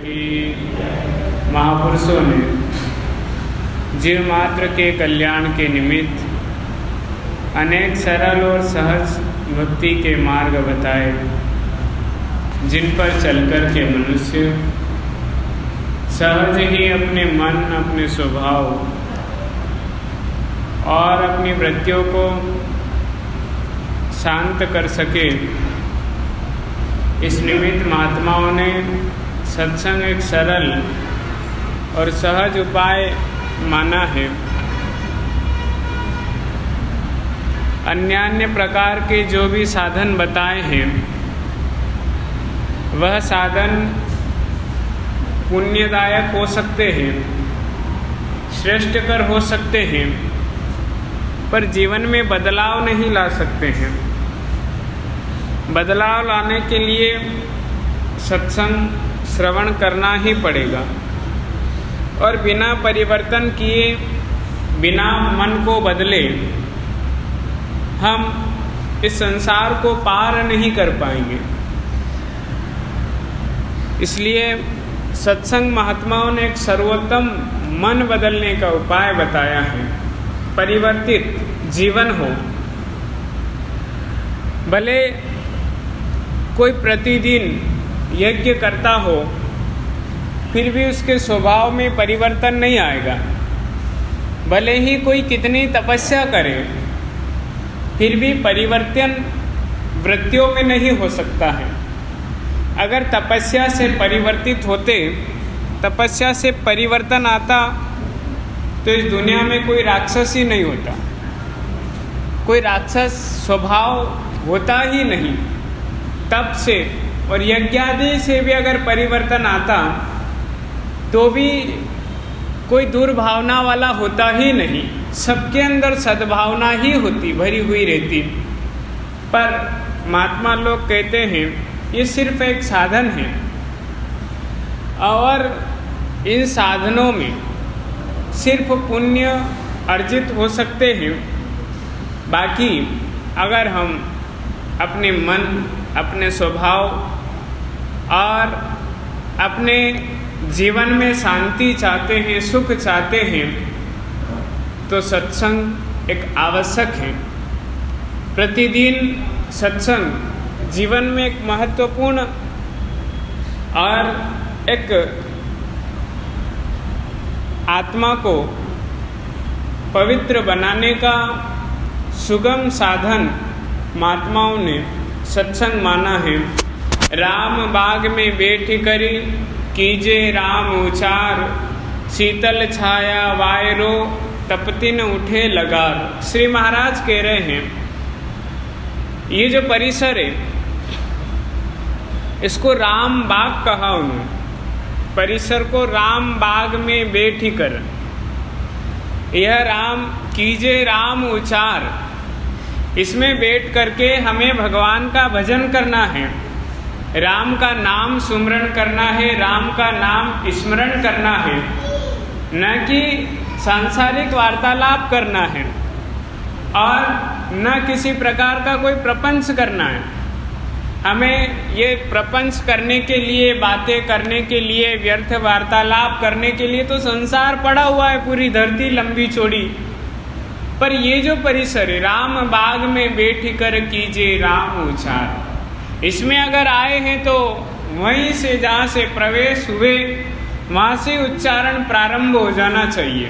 कि महापुरुषों ने जीव मात्र के कल्याण के निमित्त अनेक सरल और सहज भक्ति के मार्ग बताए, जिन पर चलकर के मनुष्य सहज ही अपने मन, अपने स्वभाव और अपनी वृत्तियों को शांत कर सके। इस निमित्त महात्माओं ने सत्संग एक सरल और सहज उपाय माना है। अन्य प्रकार के जो भी साधन बताए हैं, वह साधन पुण्यदायक हो सकते हैं, श्रेष्ठकर हो सकते हैं, पर जीवन में बदलाव नहीं ला सकते हैं। बदलाव लाने के लिए सत्संग श्रवण करना ही पड़ेगा, और बिना परिवर्तन किए, बिना मन को बदले हम इस संसार को पार नहीं कर पाएंगे। इसलिए सत्संग महात्माओं ने एक सर्वोत्तम मन बदलने का उपाय बताया है। परिवर्तित जीवन हो। भले कोई प्रतिदिन यज्ञ करता हो, फिर भी उसके स्वभाव में परिवर्तन नहीं आएगा। भले ही कोई कितनी तपस्या करे, फिर भी परिवर्तन वृत्तियों में नहीं हो सकता है। अगर तपस्या से परिवर्तित होते, तपस्या से परिवर्तन आता, तो इस दुनिया में कोई राक्षस ही नहीं होता, कोई राक्षस स्वभाव होता ही नहीं। तप से और यज्ञादि से भी अगर परिवर्तन आता, तो भी कोई दुर्भावना वाला होता ही नहीं। सबके अंदर सद्भावना ही होती, भरी हुई रहती। पर महात्मा लोग कहते हैं ये सिर्फ एक साधन है, और इन साधनों में सिर्फ पुण्य अर्जित हो सकते हैं। बाकी अगर हम अपने मन, अपने स्वभाव और अपने जीवन में शांति चाहते हैं, सुख चाहते हैं, तो सत्संग एक आवश्यक है। प्रतिदिन सत्संग जीवन में एक महत्वपूर्ण और एक आत्मा को पवित्र बनाने का सुगम साधन महात्माओं ने सत्संग माना है। राम बाग में बैठी करी कीजे राम उचार, शीतल छाया वायरो तपतिन उठे लगार। श्री महाराज कह रहे हैं, ये जो परिसर है, इसको राम बाग कहा उन्होंने। परिसर को राम बाग में बैठी कर, यह राम कीजे राम उचार, इसमें बैठ करके हमें भगवान का भजन करना है, राम का नाम सुमरण करना है, राम का नाम स्मरण करना है, न कि सांसारिक वार्तालाप करना है, और न किसी प्रकार का कोई प्रपंच करना है। हमें ये प्रपंच करने के लिए, बातें करने के लिए, व्यर्थ वार्तालाप करने के लिए तो संसार पड़ा हुआ है, पूरी धरती लंबी चौड़ी। पर ये जो परिसर है, राम बाग में बैठ कर कीजिए राम उचार, इसमें अगर आए हैं तो वहीं से, जहाँ से प्रवेश हुए, वहाँ से उच्चारण प्रारंभ हो जाना चाहिए।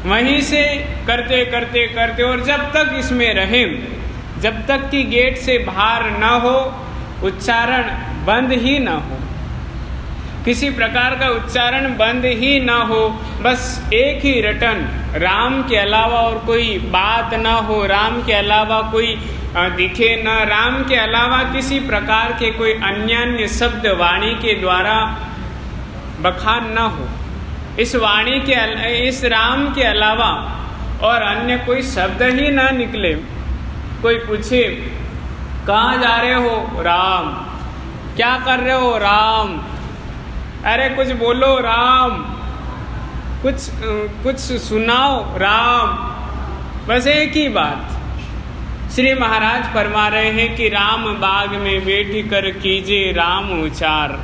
वहीं से करते करते करते, और जब तक इसमें रहें, जब तक कि गेट से बाहर न हो, उच्चारण बंद ही न हो, किसी प्रकार का उच्चारण बंद ही ना हो, बस एक ही रटन, राम के अलावा और कोई बात ना हो, राम के अलावा कोई दिखे न, राम के अलावा किसी प्रकार के कोई अन्य शब्द वाणी के द्वारा बखान न हो। इस वाणी के, इस राम के अलावा और अन्य कोई शब्द ही ना निकले। कोई पूछे कहाँ जा रहे हो? राम। क्या कर रहे हो? राम। अरे कुछ बोलो राम, कुछ सुनाओ राम। बस एक ही बात। श्री महाराज फरमा रहे हैं कि राम बाग में बैठ कर कीजिए राम उचार।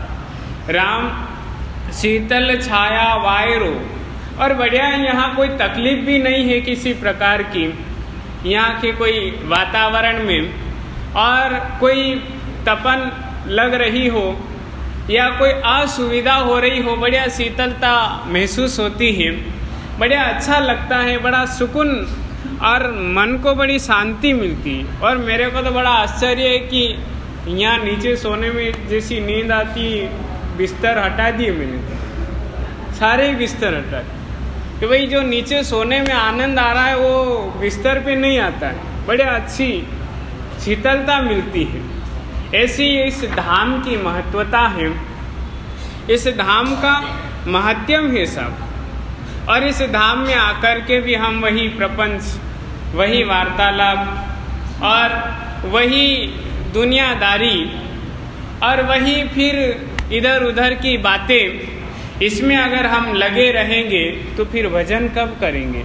राम शीतल छाया वायरो, और बढ़िया यहाँ कोई तकलीफ भी नहीं है किसी प्रकार की, यहाँ के कोई वातावरण में और कोई तपन लग रही हो या कोई असुविधा हो रही हो, बढ़िया शीतलता महसूस होती है, बढ़िया अच्छा लगता है, बड़ा सुकून और मन को बड़ी शांति मिलती है। और मेरे को तो बड़ा आश्चर्य है कि यहाँ नीचे सोने में जैसी नींद आती, बिस्तर हटा दिए मैंने, सारे बिस्तर हटा दिए कि भाई जो नीचे सोने में आनंद आ रहा है वो बिस्तर पे नहीं आता है, बड़े अच्छी शीतलता मिलती है। ऐसी इस धाम की महत्वता है, इस धाम का महत्व है सब। और इस धाम में आकर के भी हम वही प्रपंच, वही वार्तालाप और वही दुनियादारी और वही फिर इधर उधर की बातें, इसमें अगर हम लगे रहेंगे तो फिर भजन कब करेंगे।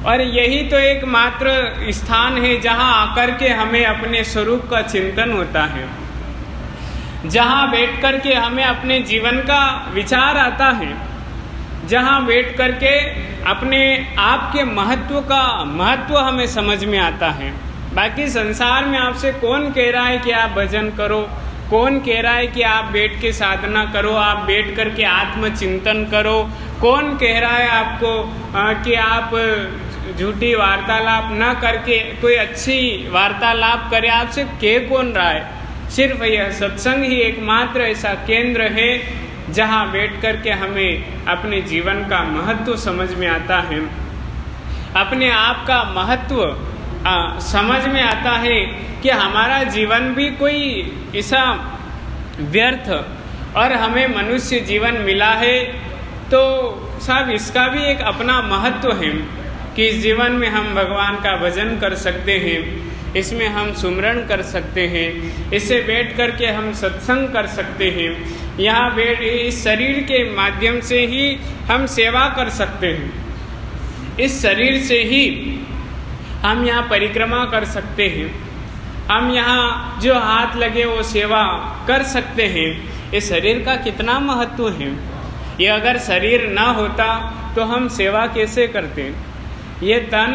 और यही तो एकमात्र स्थान है जहाँ आकर के हमें अपने स्वरूप का चिंतन होता है, जहाँ बैठ कर के हमें अपने जीवन का विचार आता है, जहाँ बैठ कर के अपने आप के महत्व हमें समझ में आता है। बाकी संसार में आपसे कौन कह रहा है कि आप भजन करो, कौन कह रहा है कि आप बैठ के साधना करो, आप बैठ कर के आत्मचिंतन करो, कौन कह रहा है आपको कि आप झूठी वार्तालाप ना करके कोई अच्छी वार्तालाप करें, आपसे कह कौन रहा है। सिर्फ यह सत्संग ही एकमात्र ऐसा केंद्र है जहाँ बैठ कर के हमें अपने जीवन का महत्व समझ में आता है, अपने आप का महत्व समझ में आता है कि हमारा जीवन भी कोई ऐसा व्यर्थ और हमें मनुष्य जीवन मिला है तो साहब इसका भी एक अपना महत्व है कि इस जीवन में हम भगवान का भजन कर सकते हैं, इसमें हम सुमरण कर सकते हैं, इससे बैठ कर के हम सत्संग कर सकते हैं, यहाँ बैठ इस शरीर के माध्यम से ही हम सेवा कर सकते हैं, इस शरीर से ही हम यहाँ परिक्रमा कर सकते हैं, हम यहाँ जो हाथ लगे वो सेवा कर सकते हैं। इस शरीर का कितना महत्व है। ये अगर शरीर ना होता तो हम सेवा कैसे करते, ये तन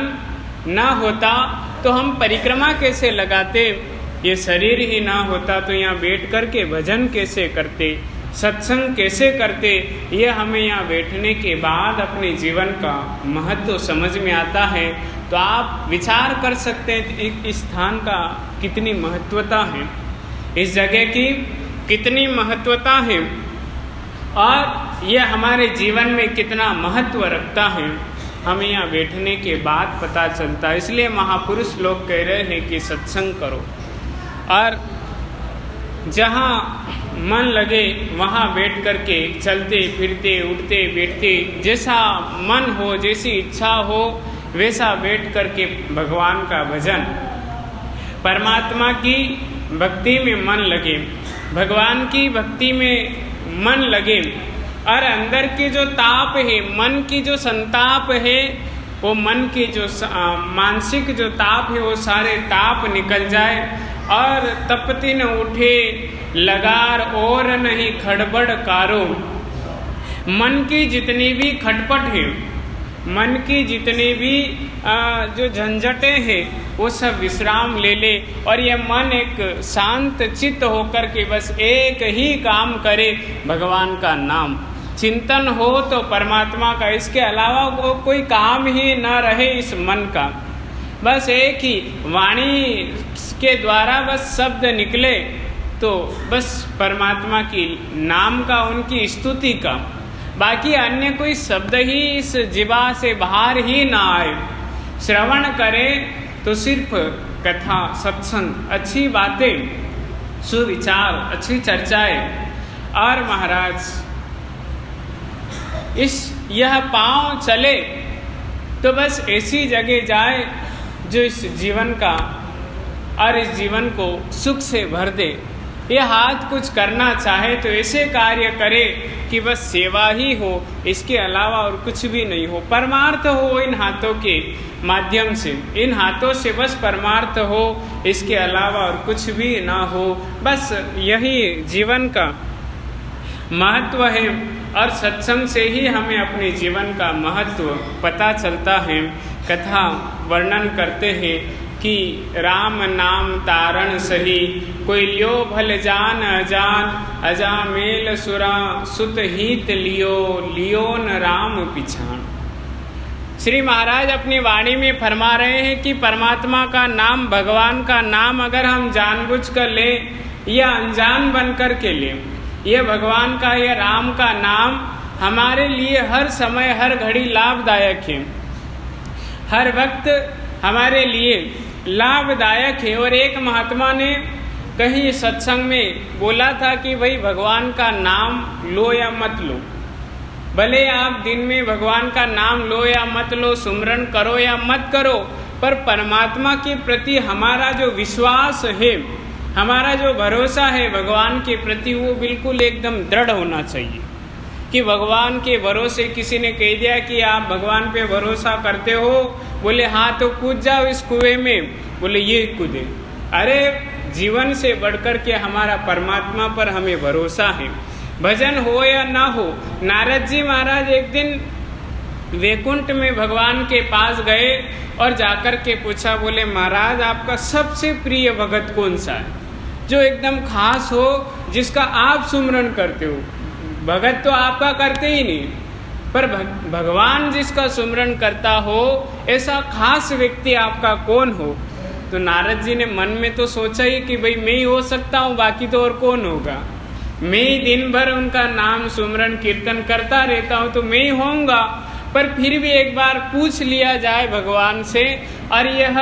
ना होता तो हम परिक्रमा कैसे लगाते, ये शरीर ही ना होता तो यहाँ बैठ कर के भजन कैसे करते, सत्संग कैसे करते। ये हमें यहाँ बैठने के बाद अपने जीवन का महत्व समझ में आता है। तो आप विचार कर सकते हैं इस स्थान का कितनी महत्वता है, इस जगह की कितनी महत्वता है और ये हमारे जीवन में कितना महत्व रखता है, हमें यहाँ बैठने के बाद पता चलता है। इसलिए महापुरुष लोग कह रहे हैं कि सत्संग करो और जहाँ मन लगे वहाँ बैठ कर के चलते फिरते उठते बैठते जैसा मन हो, जैसी इच्छा हो वैसा बैठ कर के भगवान का भजन, परमात्मा की भक्ति में मन लगे, भगवान की भक्ति में मन लगे और अंदर के जो ताप है, मन की जो संताप है, वो मन की जो मानसिक जो ताप है वो सारे ताप निकल जाए और तपति न उठे लगार और नहीं खड़बड़ कारो। मन की जितनी भी खटपट है, मन की जितनी भी जो झंझटें हैं वो सब विश्राम ले ले और ये मन एक शांत चित्त होकर के बस एक ही काम करे, भगवान का नाम चिंतन हो तो परमात्मा का, इसके अलावा वो कोई काम ही ना रहे इस मन का, बस एक ही वाणी के द्वारा बस शब्द निकले तो बस परमात्मा की नाम का, उनकी स्तुति का, बाकी अन्य कोई शब्द ही इस जीवा से बाहर ही ना आए। श्रवण करे तो सिर्फ कथा सत्संग, अच्छी बातें, सुविचार, अच्छी चर्चाएं। और महाराज यह पांव चले तो बस ऐसी जगह जाए जो इस जीवन का और इस जीवन को सुख से भर दे। ये हाथ कुछ करना चाहे तो ऐसे कार्य करे कि बस सेवा ही हो, इसके अलावा और कुछ भी नहीं हो, परमार्थ हो इन हाथों के माध्यम से, इन हाथों से बस परमार्थ हो, इसके अलावा और कुछ भी ना हो। बस यही जीवन का महत्व है और सत्संग से ही हमें अपने जीवन का महत्व पता चलता है। कथा वर्णन करते हैं कि राम नाम तारण सही, कोई लियो भल जान अजान, अजामेल सुरा सुत हित लियो, लियो न राम पिछान। श्री महाराज अपनी वाणी में फरमा रहे हैं कि परमात्मा का नाम, भगवान का नाम अगर हम जानबूझ कर लें या अनजान बन कर के लें, यह भगवान का, यह राम का नाम हमारे लिए हर समय हर घड़ी लाभदायक है, हर वक्त हमारे लिए लाभदायक है। और एक महात्मा ने कहीं सत्संग में बोला था कि भाई भगवान का नाम लो या मत लो, भले आप दिन में भगवान का नाम लो या मत लो, सुमरन करो या मत करो, पर परमात्मा के प्रति हमारा जो विश्वास है, हमारा जो भरोसा है भगवान के प्रति, वो बिल्कुल एकदम दृढ़ होना चाहिए। कि भगवान के भरोसे, किसी ने कह दिया कि आप भगवान पे भरोसा करते हो, बोले हाँ तो कूद जाओ इस कुएं में, बोले ये कूदे। अरे जीवन से बढ़कर के हमारा परमात्मा पर हमें भरोसा है, भजन हो या ना हो। नारद जी महाराज एक दिन वैकुंठ में भगवान के पास गए और जाकर के पूछा, बोले महाराज आपका सबसे प्रिय भगत कौन सा है, जो एकदम खास हो, जिसका आप सुमरन करते हो। भगत तो आपका करते ही नहीं, पर भगवान जिसका सुमरन करता हो, ऐसा खास व्यक्ति आपका कौन हो। तो नारद जी ने मन में तो सोचा ही कि भाई मैं ही हो सकता हूँ, बाकी तो और कौन होगा। मैं ही दिन भर उनका नाम सुमरन कीर्तन करता रहता हूँ तो मैं ही होऊंगा। पर फिर भी एक बार पूछ लिया जाए भगवान से और यह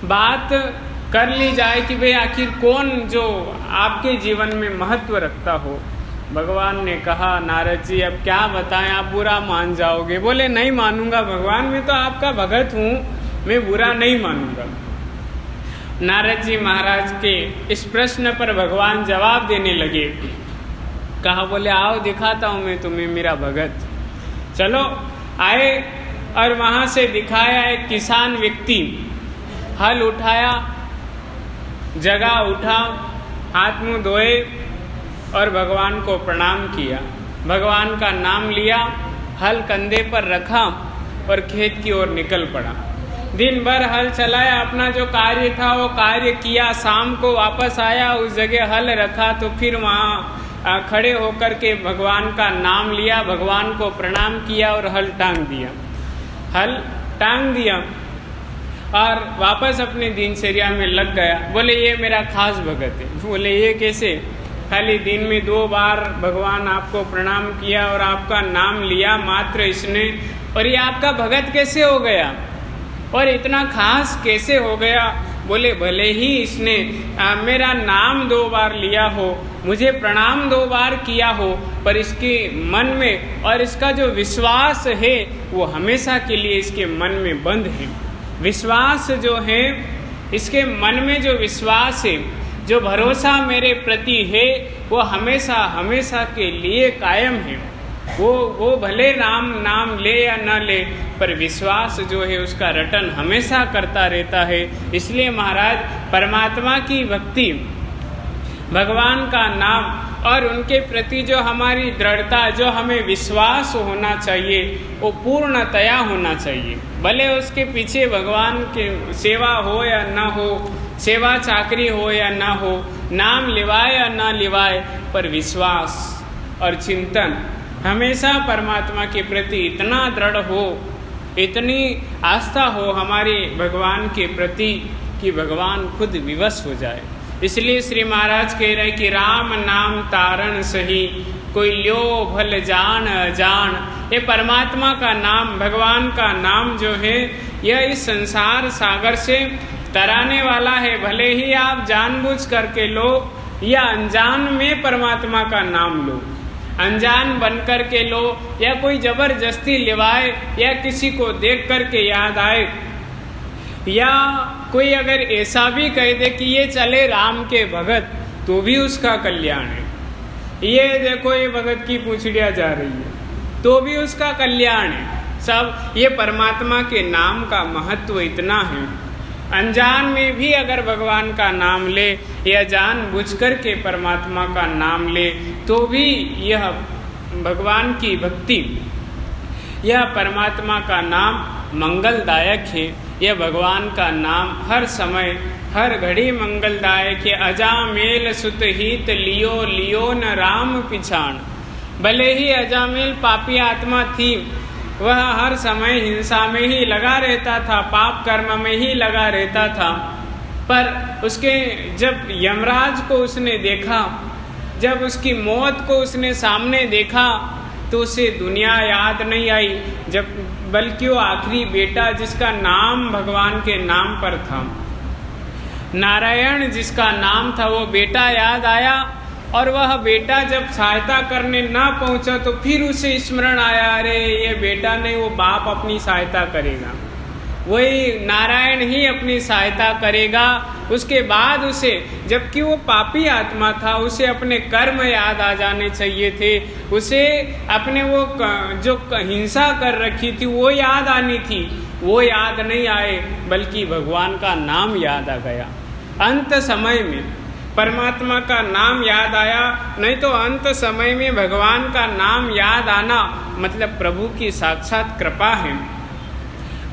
बात कर ली जाए कि भाई आखिर कौन जो आपके जीवन में महत्व रखता हो। भगवान ने कहा, नारद जी अब क्या बताएं, आप बुरा मान जाओगे। बोले नहीं मानूंगा भगवान, मैं तो आपका भगत हूँ, मैं बुरा नहीं मानूंगा। नारद जी महाराज के इस प्रश्न पर भगवान जवाब देने लगे। कहा, बोले आओ दिखाता हूँ मैं तुम्हें मेरा भगत। चलो आए और वहाँ से दिखाया एक किसान व्यक्ति, हल उठाया, जगह उठा, हाथ मुंह धोए और भगवान को प्रणाम किया, भगवान का नाम लिया, हल कंधे पर रखा और खेत की ओर निकल पड़ा। दिन भर हल चलाया, अपना जो कार्य था वो कार्य किया, शाम को वापस आया, उस जगह हल रखा तो फिर वहाँ खड़े होकर के भगवान का नाम लिया, भगवान को प्रणाम किया और हल टांग दिया और वापस अपने दिनचर्या में लग गया। बोले ये मेरा खास भगत है। बोले ये कैसे, खाली दिन में 2 बार भगवान आपको प्रणाम किया और आपका नाम लिया मात्र इसने, और ये आपका भगत कैसे हो गया और इतना खास कैसे हो गया। बोले भले ही इसने मेरा नाम 2 बार लिया हो, मुझे प्रणाम 2 बार किया हो, पर इसके मन में और इसका जो विश्वास है वो हमेशा के लिए इसके मन में बंद है। विश्वास जो है, इसके मन में जो विश्वास है, जो भरोसा मेरे प्रति है, वो हमेशा हमेशा के लिए कायम है। वो भले नाम ले या न ले, पर विश्वास जो है उसका रटन हमेशा करता रहता है। इसलिए महाराज परमात्मा की भक्ति, भगवान का नाम और उनके प्रति जो हमारी दृढ़ता, जो हमें विश्वास होना चाहिए, वो पूर्णतया होना चाहिए। भले उसके पीछे भगवान के सेवा हो या न हो, सेवा चाकरी हो या न हो, नाम लिवाए या न लिवाए, पर विश्वास और चिंतन हमेशा परमात्मा के प्रति इतना दृढ़ हो, इतनी आस्था हो हमारे भगवान के प्रति कि भगवान खुद विवश हो जाए। इसलिए श्री महाराज कह रहे कि राम नाम तारण सही, कोई ल्यो भल जान अजान। ये परमात्मा का नाम, भगवान का नाम जो है, यह इस संसार सागर से तराने वाला है। भले ही आप जानबूझ करके लो या अनजान में परमात्मा का नाम लो, अनजान बन कर के लो या कोई जबरदस्ती लिवाए या किसी को देख कर के याद आए, या कोई अगर ऐसा भी कह दे कि ये चले राम के भगत, तो भी उसका कल्याण है। ये देखो ये भगत की पूंछड़ियाँ जा रही है, तो भी उसका कल्याण है। सब ये परमात्मा के नाम का महत्व इतना है। अनजान में भी अगर भगवान का नाम ले या जान बुझ कर के परमात्मा का नाम ले, तो भी यह भगवान की भक्ति, यह परमात्मा का नाम मंगलदायक है। यह भगवान का नाम हर समय हर घड़ी मंगलदायक है। अजामेल सुत हित लियो लियो न राम पिछाण। भले ही अजामेल पापी आत्मा थी, वह हर समय हिंसा में ही लगा रहता था, पाप कर्म में ही लगा रहता था, पर उसके जब यमराज को उसने देखा, जब उसकी मौत को उसने सामने देखा, तो उसे दुनिया याद नहीं आई, जब बल्कि वो आखिरी बेटा जिसका नाम भगवान के नाम पर था, नारायण जिसका नाम था, वो बेटा याद आया। और वह बेटा जब सहायता करने ना पहुंचा तो फिर उसे स्मरण आया, अरे ये बेटा नहीं, वो बाप अपनी सहायता करेगा, वही नारायण ही अपनी सहायता करेगा। उसके बाद उसे, जबकि वो पापी आत्मा था, उसे अपने कर्म याद आ जाने चाहिए थे, उसे अपने वो जो हिंसा कर रखी थी वो याद आनी थी, वो याद नहीं आए, बल्कि भगवान का नाम याद आ गया। अंत समय में परमात्मा का नाम याद आया, नहीं तो अंत समय में भगवान का नाम याद आना मतलब प्रभु की साक्षात कृपा है,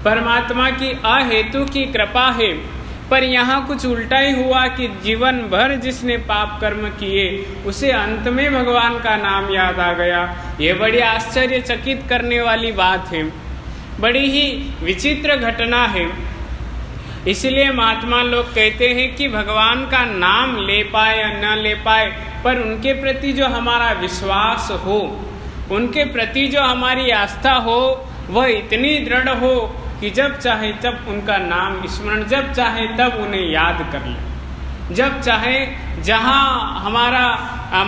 परमात्मा की अहेतु की कृपा है। पर यहाँ कुछ उल्टा ही हुआ कि जीवन भर जिसने पाप कर्म किए उसे अंत में भगवान का नाम याद आ गया। ये बड़ी आश्चर्यचकित करने वाली बात है, बड़ी ही विचित्र घटना है। इसलिए महात्मा लोग कहते हैं कि भगवान का नाम ले पाए या न ले पाए, पर उनके प्रति जो हमारा विश्वास हो, उनके प्रति जो हमारी आस्था हो, वह इतनी दृढ़ हो कि जब चाहे तब उनका नाम स्मरण, जब चाहे तब उन्हें याद कर ले, जब चाहे जहाँ हमारा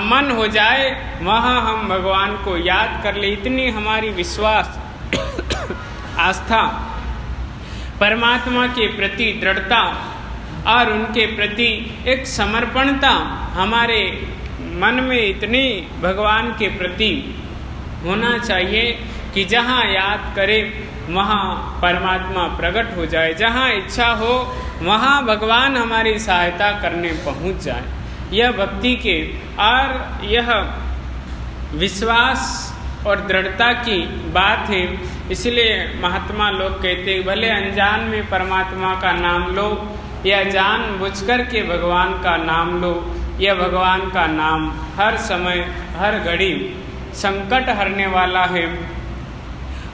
मन हो जाए वहाँ हम भगवान को याद कर ले। इतनी हमारी विश्वास आस्था, परमात्मा के प्रति दृढ़ता और उनके प्रति एक समर्पणता हमारे मन में इतनी भगवान के प्रति होना चाहिए कि जहाँ याद करें वहाँ परमात्मा प्रकट हो जाए, जहाँ इच्छा हो वहाँ भगवान हमारी सहायता करने पहुँच जाए। यह भक्ति के और यह विश्वास और दृढ़ता की बात है। इसलिए महात्मा लोग कहते हैं भले अनजान में परमात्मा का नाम लो या जानबूझकर के भगवान का नाम लो, यह भगवान का नाम हर समय हर घड़ी संकट हरने वाला है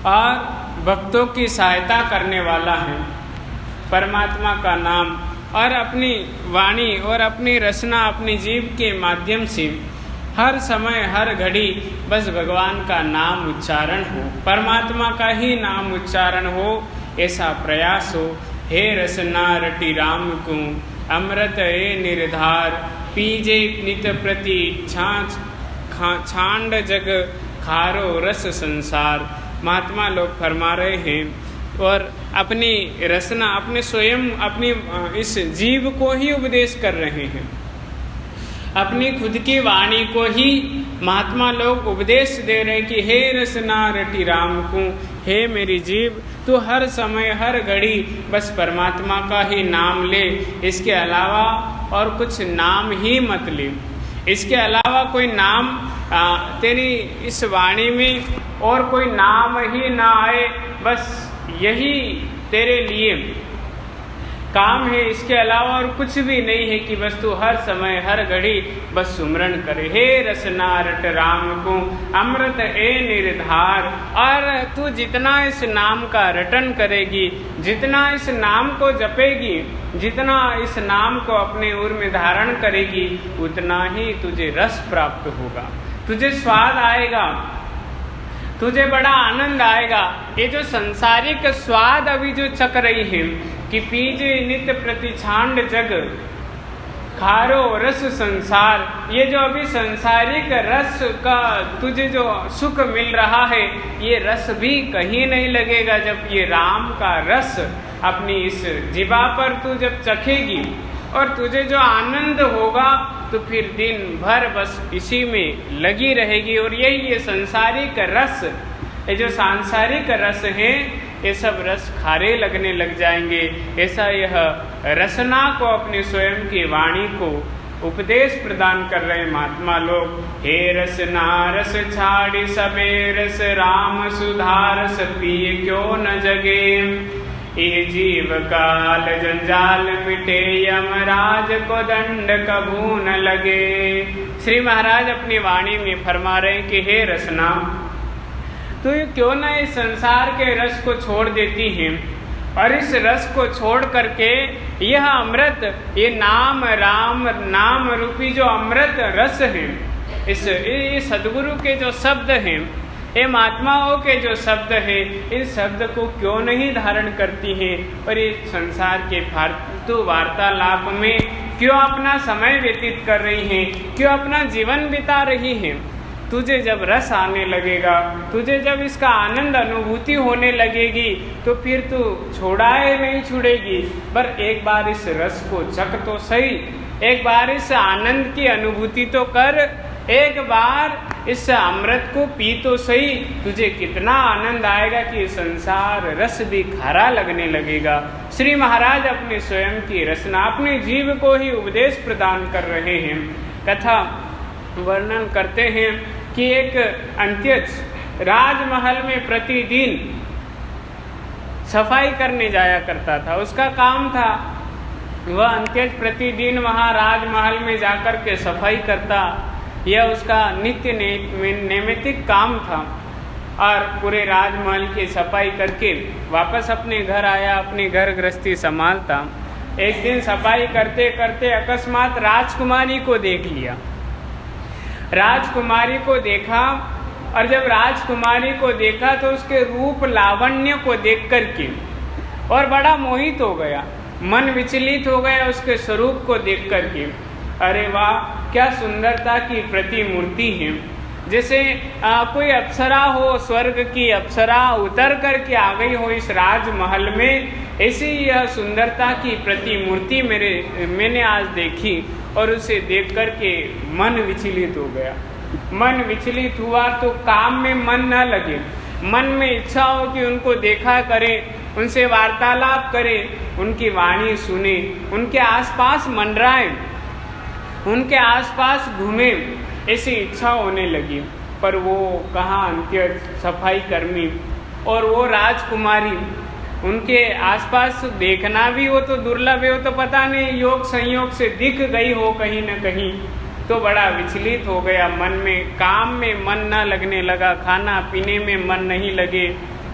और भक्तों की सहायता करने वाला है। परमात्मा का नाम और अपनी वाणी और अपनी रचना, अपनी जीव के माध्यम से हर समय हर घड़ी बस भगवान का नाम उच्चारण हो, परमात्मा का ही नाम उच्चारण हो, ऐसा प्रयास हो। हे रसना रटि राम को अमृत ए निर्धार, पीजे नित प्रति छांड जग खारो रस संसार। महात्मा लोग फरमा रहे हैं और अपनी रचना, अपने स्वयं अपनी इस जीव को ही उपदेश कर रहे हैं, अपनी खुद की वाणी को ही महात्मा लोग उपदेश दे रहे हैं कि हे रसना रटि राम को, हे मेरी जीव तू हर समय हर घड़ी बस परमात्मा का ही नाम ले, इसके अलावा और कुछ नाम ही मत ले, इसके अलावा कोई नाम तेरी इस वाणी में और कोई नाम ही ना आए, बस यही तेरे लिए काम है, इसके अलावा और कुछ भी नहीं है कि बस तू हर समय हर घड़ी बस सुमरण करे। हे रसना रट राम को अमृत ए निर्धार। और तू जितना इस नाम का रटन करेगी, जितना इस नाम को जपेगी, जितना इस नाम को अपने उर में धारण करेगी, उतना ही तुझे रस प्राप्त होगा, तुझे स्वाद आएगा, तुझे बड़ा आनंद आएगा। ये जो संसारिक स्वाद अभी जो चक रही है कि पीजे नित्य प्रतिछांड जग खारो रस संसार, ये जो अभी संसारिक रस का तुझे जो सुख मिल रहा है, ये रस भी कहीं नहीं लगेगा जब ये राम का रस अपनी इस जिभा पर तू जब चखेगी और तुझे जो आनंद होगा तो फिर दिन भर बस इसी में लगी रहेगी। और यही ये सांसारिक रस, ये जो सांसारिक रस है, ये सब रस खारे लगने लग जाएंगे। ऐसा यह रसना को, अपने स्वयं की वाणी को उपदेश प्रदान कर रहे महात्मा लोग। हे रस नारस छाड़ी सबे रस राम सुधारस पिए क्यों न जगे। ये जीव काल जंजाल मिटे यमराज को दंड कभू न लगे। श्री महाराज अपनी वाणी में फरमा रहे हैं कि हे रसना, तो ये क्यों ना इस संसार के रस को छोड़ देती है और इस रस को छोड़ करके यह अमृत, ये नाम राम नाम रूपी जो अमृत रस है, इस सदगुरु के जो शब्द हैं, ये महात्माओं के जो शब्द है, इस शब्द को क्यों नहीं धारण करती है और ये संसार के फालतू वार्तालाप में क्यों अपना समय व्यतीत कर रही हैं, क्यों अपना जीवन बिता रही हैं। तुझे जब रस आने लगेगा, तुझे जब इसका आनंद अनुभूति होने लगेगी, तो फिर तू छोड़ाए नहीं छुड़ेगी। पर एक बार इस रस को चख तो सही, एक बार इस आनंद की अनुभूति तो कर, एक बार इस अमृत को पी तो सही। तुझे कितना आनंद आएगा कि संसार रस भी खारा लगने लगेगा। श्री महाराज अपने स्वयं की रचना, अपने जीव को ही उपदेश प्रदान कर रहे हैं। कथा वर्णन करते हैं कि एक अंत्यज राजमहल में प्रतिदिन सफाई करने जाया करता था, उसका काम था। वह अंत्यज प्रतिदिन वहाँ राजमहल में जाकर के सफाई करता, यह उसका नित्य नैमित्तिक काम था। और पूरे राजमहल की सफाई करके वापस अपने घर आया, अपनी घर गृहस्थी संभालता। एक दिन सफाई करते करते अकस्मात राजकुमारी को देख लिया। राजकुमारी को देखा, और जब राजकुमारी को देखा तो उसके रूप लावण्य को देख करके और बड़ा मोहित हो गया, मन विचलित हो गया उसके स्वरूप को देख करके। अरे वाह, क्या सुंदरता की प्रतिमूर्ति है। जैसे कोई अप्सरा हो, स्वर्ग की अप्सरा उतर करके आ गई हो इस राजमहल में, ऐसी यह सुंदरता की प्रतिमूर्ति मैंने आज देखी और उसे देख करके मन विचलित हो गया। मन विचलित हुआ तो काम में मन न लगे, मन में इच्छा हो कि उनको देखा करें, उनसे वार्तालाप करें, उनकी वाणी सुने, उनके आसपास मंडराएं, उनके आसपास घूमे, ऐसी इच्छा होने लगी। पर वो कहाँ अंत्यज सफाई कर्मी और वो राजकुमारी, उनके आसपास देखना भी हो तो दुर्लभ हो, तो पता नहीं योग संयोग से दिख गई हो कहीं न कहीं, तो बड़ा विचलित हो गया। मन में, काम में मन न लगने लगा, खाना पीने में मन नहीं लगे।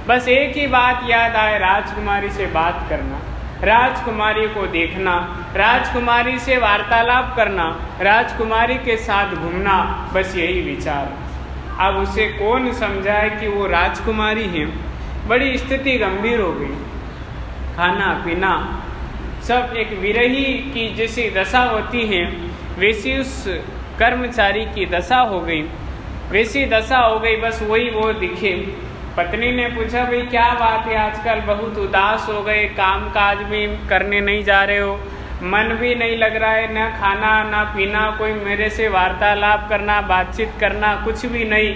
बस एक ही बात याद आए, राजकुमारी से बात करना, राजकुमारी को देखना, राजकुमारी से वार्तालाप करना, राजकुमारी के साथ घूमना, बस यही विचार। अब उसे कौन समझाए कि वो राजकुमारी है। बड़ी स्थिति गंभीर हो गई, खाना पीना सब एक विरही की जैसी दशा होती है वैसी उस कर्मचारी की दशा हो गई, वैसी दशा हो गई। बस वही वो दिखे। पत्नी ने पूछा, भाई क्या बात है, आजकल बहुत उदास हो गए, काम काज भी करने नहीं जा रहे हो, मन भी नहीं लग रहा है, न खाना न पीना, कोई मेरे से वार्तालाप करना, बातचीत करना, कुछ भी नहीं।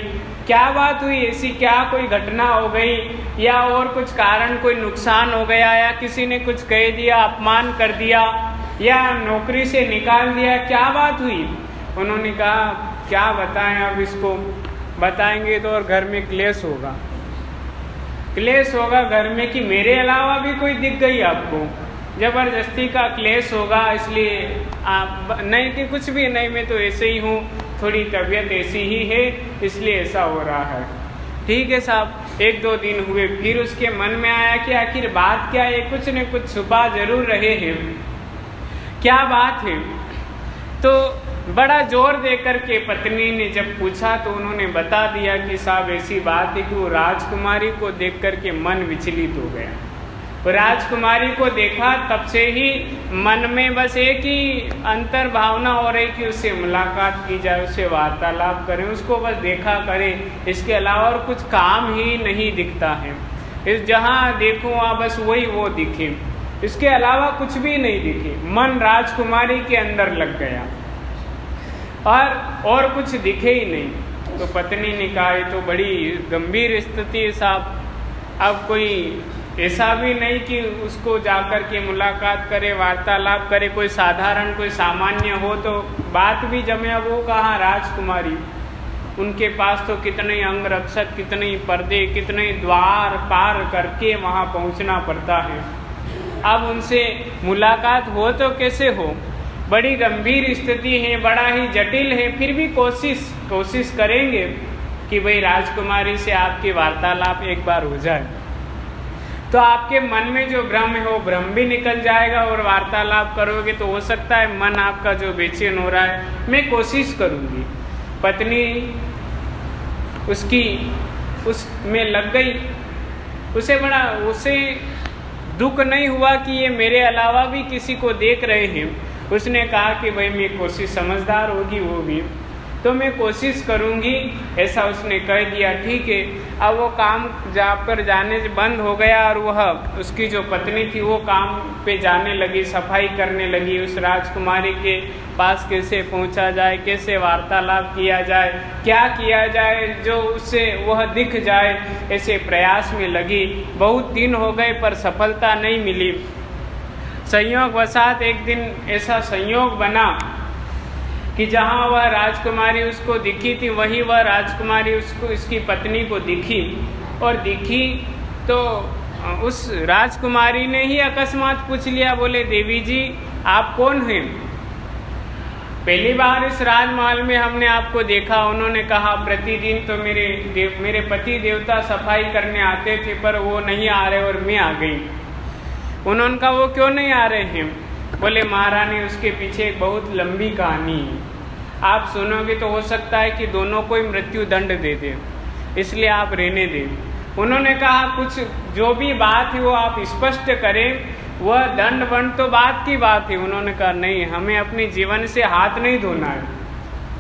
क्या बात हुई ऐसी, क्या कोई घटना हो गई या और कुछ कारण, कोई नुकसान हो गया या किसी ने कुछ कह दिया, अपमान कर दिया या नौकरी से निकाल दिया, क्या बात हुई। उन्होंने कहा, क्या बताएं, अब इसको बताएंगे तो और घर में क्लेश होगा, क्लेश होगा घर में कि मेरे अलावा भी कोई दिख गई आपको, जबरदस्ती का क्लेश होगा। इसलिए आप नहीं कि कुछ भी नहीं, मैं तो ऐसे ही हूँ, थोड़ी तबीयत ऐसी ही है इसलिए ऐसा हो रहा है। ठीक है साहब, एक दो दिन हुए, फिर उसके मन में आया कि आखिर बात क्या है, कुछ न कुछ छुपा जरूर रहे हैं, क्या बात है। तो बड़ा जोर दे करके पत्नी ने जब पूछा तो उन्होंने बता दिया कि साहब ऐसी बात है कि वो राजकुमारी को देख करके मन विचलित हो गया। राजकुमारी को देखा, तब से ही मन में बस एक ही अंतर भावना हो रही कि उससे मुलाकात की जाए, उससे वार्तालाप करें, उसको बस देखा करें, इसके अलावा और कुछ काम ही नहीं दिखता है। इस जहाँ देखो वहाँ बस वही वो दिखे, इसके अलावा कुछ भी नहीं दिखे। मन राजकुमारी के अंदर लग गया और कुछ दिखे ही नहीं। तो पत्नी ने कहा, ये तो बड़ी गंभीर स्थिति है साहब, अब कोई ऐसा भी नहीं कि उसको जाकर के मुलाकात करे, वार्तालाप करे, कोई साधारण कोई सामान्य हो तो बात भी जमे। अब वो कहाँ राजकुमारी, उनके पास तो कितने अंगरक्षक, कितने पर्दे, कितने द्वार पार करके वहाँ पहुँचना पड़ता है। अब उनसे मुलाकात हो तो कैसे हो, बड़ी गंभीर स्थिति है, बड़ा ही जटिल है, फिर भी कोशिश करेंगे कि भाई राजकुमारी से आपकी वार्तालाप एक बार हो जाए, तो आपके मन में जो भ्रम है वो भ्रम भी निकल जाएगा, और वार्तालाप करोगे तो हो सकता है मन आपका जो बेचैन हो रहा है। मैं कोशिश करूँगी। पत्नी उसमें लग गई, उसे दुख नहीं हुआ कि ये मेरे अलावा भी किसी को देख रहे हैं। उसने कहा कि भाई मैं कोशिश, समझदार होगी वो भी, तो मैं कोशिश करूँगी, ऐसा उसने कह दिया। ठीक है। अब वो काम जहाँ पर जाने बंद हो गया, और वह उसकी जो पत्नी थी वो काम पे जाने लगी, सफाई करने लगी। उस राजकुमारी के पास कैसे पहुँचा जाए, कैसे वार्तालाप किया जाए, क्या किया जाए जो उससे वह दिख जाए, ऐसे प्रयास में लगी। बहुत दिन हो गए पर सफलता नहीं मिली। संयोगवशात एक दिन ऐसा संयोग बना कि जहाँ वह राजकुमारी उसको दिखी थी, वही वह राजकुमारी उसको, इसकी पत्नी को दिखी। और दिखी तो उस राजकुमारी ने ही अकस्मात पूछ लिया, बोले देवी जी आप कौन हैं? पहली बार इस राजमहल में हमने आपको देखा। उन्होंने कहा प्रतिदिन तो मेरे पति देवता सफाई करने आते थे, पर वो नहीं आ रहे और मैं आ गई। उन्होंने कहा वो क्यों नहीं आ रहे हैं? बोले महारानी उसके पीछे एक बहुत लंबी कहानी है, आप सुनोगे तो हो सकता है कि दोनों को ही मृत्यु दंड दे दे, इसलिए आप रहने दें। उन्होंने कहा कुछ जो भी बात है वो आप स्पष्ट करें, वह दंड वंड तो बात की बात है। उन्होंने कहा नहीं, हमें अपने जीवन से हाथ नहीं धोना है,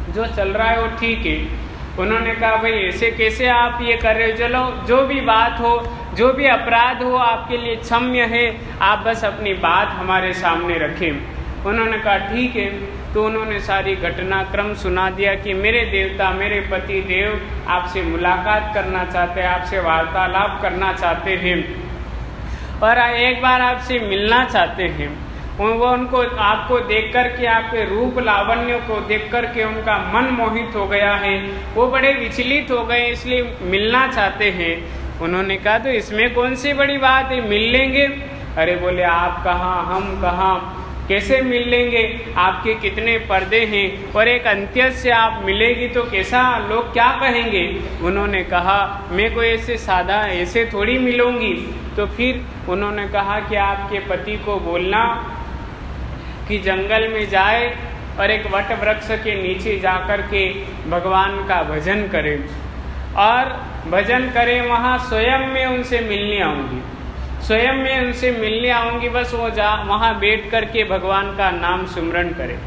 जो चल रहा है वो ठीक है। उन्होंने कहा भाई ऐसे कैसे आप ये कर रहे हो, चलो जो भी बात हो, जो भी अपराध हो आपके लिए क्षम्य है, आप बस अपनी बात हमारे सामने रखें। उन्होंने कहा ठीक है। तो उन्होंने सारी घटनाक्रम सुना दिया कि मेरे देवता, मेरे पति देव आपसे मुलाकात करना चाहते हैं, आपसे वार्तालाप करना चाहते हैं, और एक बार आपसे मिलना चाहते हैं। वो उनको आपको देख कर के, आपके रूप लावण्य को देख कर के उनका मन मोहित हो गया है, वो बड़े विचलित हो गए, इसलिए मिलना चाहते हैं। उन्होंने कहा तो इसमें कौन सी बड़ी बात है, मिल लेंगे। अरे बोले आप कहाँ, हम कहाँ, कैसे मिल लेंगे, आपके कितने पर्दे हैं, और एक अंत्य से आप मिलेगी तो कैसा, लोग क्या कहेंगे। उन्होंने कहा मैं कोई ऐसे सादा ऐसे थोड़ी मिलूंगी। तो फिर उन्होंने कहा कि आपके पति को बोलना कि जंगल में जाए और एक वट वृक्ष के नीचे जाकर के भगवान का भजन करें, और भजन करें, वहाँ स्वयं में उनसे मिलने आऊँगी, स्वयं में उनसे मिलने आऊँगी। बस वो वहाँ बैठ कर के भगवान का नाम सुमरन करे,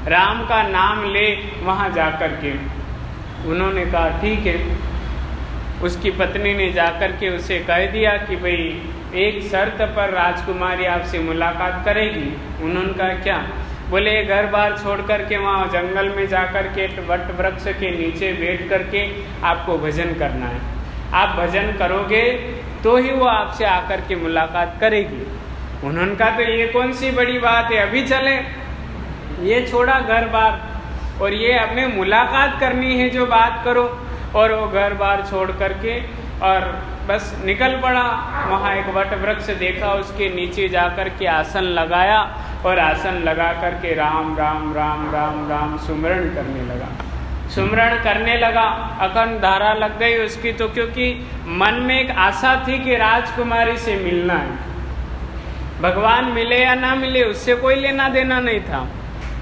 राम का नाम ले वहाँ जा कर के। उन्होंने कहा ठीक है। उसकी पत्नी ने जाकर के उसे कह दिया कि भाई एक शर्त पर राजकुमारी आपसे मुलाकात करेगी। उन्होंने कहा क्या? बोले घर बार छोड़ कर के वहाँ जंगल में जाकर के वट वृक्ष के नीचे बैठ कर के आपको भजन करना है, आप भजन करोगे तो ही वो आपसे आकर के मुलाकात करेगी। उन्होंने कहा तो ये कौन सी बड़ी बात है, अभी चले। ये छोड़ा घर बार, और ये अपने मुलाकात करनी है जो बात करो। और वो घर बार छोड़ करके और बस निकल पड़ा। वहाँ एक वट वृक्ष देखा, उसके नीचे जाकर के आसन लगाया, और आसन लगा करके राम राम राम राम राम सुमरण करने लगा। सुमरण करने लगा, अखंड धारा लग गई उसकी। तो क्योंकि मन में एक आशा थी कि राजकुमारी से मिलना है, भगवान मिले या ना मिले उससे कोई लेना देना नहीं था,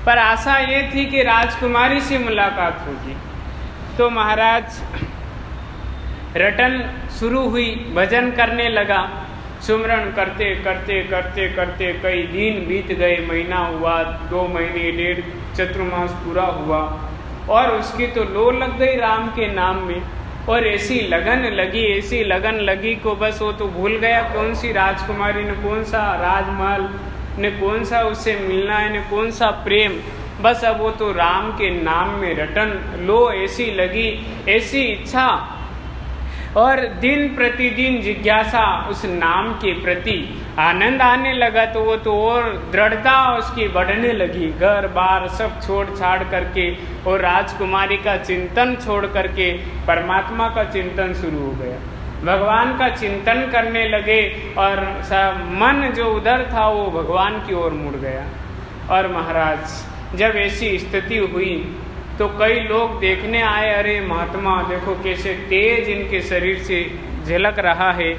पर आशा ये थी कि राजकुमारी से मुलाकात होगी। तो महाराज रटन शुरू हुई, भजन करने लगा, सुमरण करते करते करते करते कई दिन बीत गए, महीना हुआ, 2 महीने, 1.5 चतुर्मास पूरा हुआ, और उसकी तो लो लग गई राम के नाम में। और ऐसी लगन लगी को बस वो तो भूल गया कौन सी राजकुमारी ने, कौन सा राजमहल ने, कौन सा उससे मिलना है, ने कौन सा प्रेम। बस अब वो तो राम के नाम में रटन लो ऐसी लगी, ऐसी इच्छा और दिन प्रतिदिन जिज्ञासा उस नाम के प्रति आनंद आने लगा, तो वो तो और दृढ़ता उसकी बढ़ने लगी। घर बार सब छोड़ छाड़ करके और राजकुमारी का चिंतन छोड़ करके परमात्मा का चिंतन शुरू हो गया, भगवान का चिंतन करने लगे और मन जो उधर था वो भगवान की ओर मुड़ गया। और महाराज जब ऐसी स्थिति हुई तो कई लोग देखने आए, अरे महात्मा देखो कैसे तेज इनके शरीर से झलक रहा है,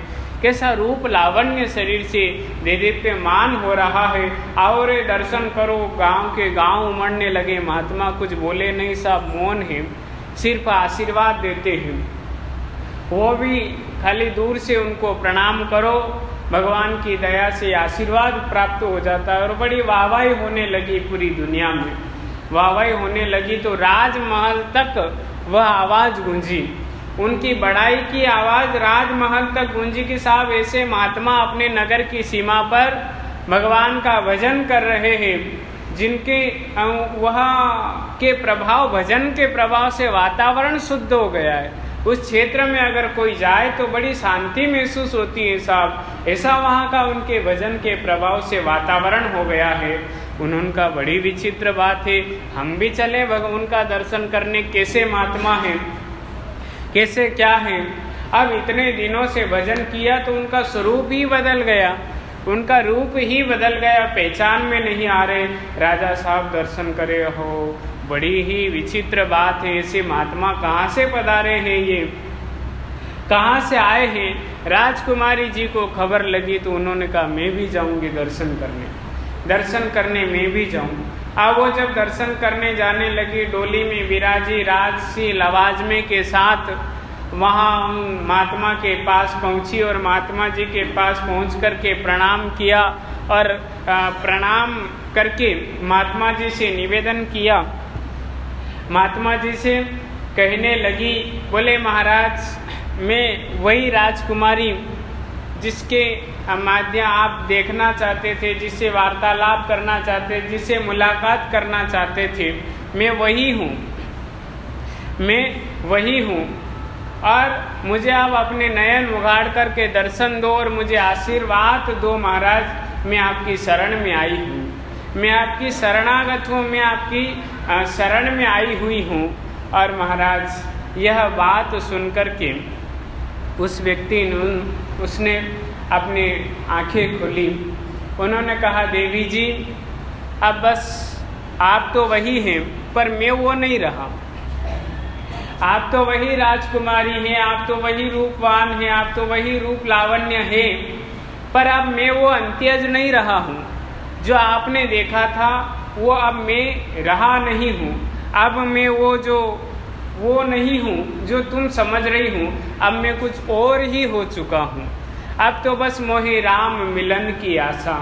कैसा रूप लावण्य शरीर से देदीप्यमान हो रहा है, आओ रे दर्शन करो। गांव के गांव उमड़ने लगे। महात्मा कुछ बोले नहीं, सब मौन है, सिर्फ आशीर्वाद देते हैं। वो भी खाली दूर से उनको प्रणाम करो, भगवान की दया से आशीर्वाद प्राप्त हो जाता है। और बड़ी वाहवाही होने लगी, पूरी दुनिया में वाहवाही होने लगी। तो राजमहल तक वह आवाज़ गूंजी, उनकी बड़ाई की आवाज़ राजमहल तक गूंजी कि साहब ऐसे महात्मा अपने नगर की सीमा पर भगवान का भजन कर रहे हैं, जिनके वहाँ के प्रभाव, भजन के प्रभाव से वातावरण शुद्ध हो गया है। उस क्षेत्र में अगर कोई जाए तो बड़ी शांति महसूस होती है साहब, ऐसा वहाँ का उनके भजन के प्रभाव से वातावरण हो गया है। उनका बड़ी विचित्र बात है, हम भी चले उनका दर्शन करने, कैसे महात्मा हैं, कैसे क्या हैं। अब इतने दिनों से भजन किया तो उनका स्वरूप ही बदल गया, उनका रूप ही बदल गया, पहचान में नहीं आ रहे। राजा साहब दर्शन करे हो, बड़ी ही विचित्र बात है, ऐसे महात्मा कहाँ से पधारे हैं, ये कहाँ से आए हैं। राजकुमारी जी को खबर लगी तो उन्होंने कहा मैं भी जाऊंगी दर्शन करने मैं भी जाऊं। अब वो जब दर्शन करने जाने लगी, डोली में विराजी राजसी लवाजमे के साथ वहाँ महात्मा के पास पहुँची और महात्मा जी के पास पहुँच करके प्रणाम किया और प्रणाम करके महात्मा जी से निवेदन किया। महात्मा जी से कहने लगी, बोले महाराज मैं वही राजकुमारी जिसके माध्यम आप देखना चाहते थे, जिससे वार्तालाप करना चाहते, जिससे मुलाकात करना चाहते थे, मैं वही हूँ और मुझे आप अपने नयन उगाड़ करके दर्शन दो और मुझे आशीर्वाद दो महाराज। मैं आपकी शरण में आई हूँ, मैं आपकी शरणागत हूँ, मैं आपकी शरण में आई हुई हूँ। और महाराज यह बात सुनकर के उस व्यक्ति ने उसने अपनी आंखें खोली, उन्होंने कहा देवी जी अब बस आप तो वही हैं पर मैं वो नहीं रहा, आप तो वही राजकुमारी हैं, आप तो वही रूपवान हैं, आप तो वही रूप लावण्य है, पर अब मैं वो अंत्यज नहीं रहा हूँ। जो आपने देखा था वो अब मैं रहा नहीं हूँ, अब मैं वो नहीं हूँ जो तुम समझ रही हूँ, अब मैं कुछ और ही हो चुका हूँ। अब तो बस मोहि राम मिलन की आशा।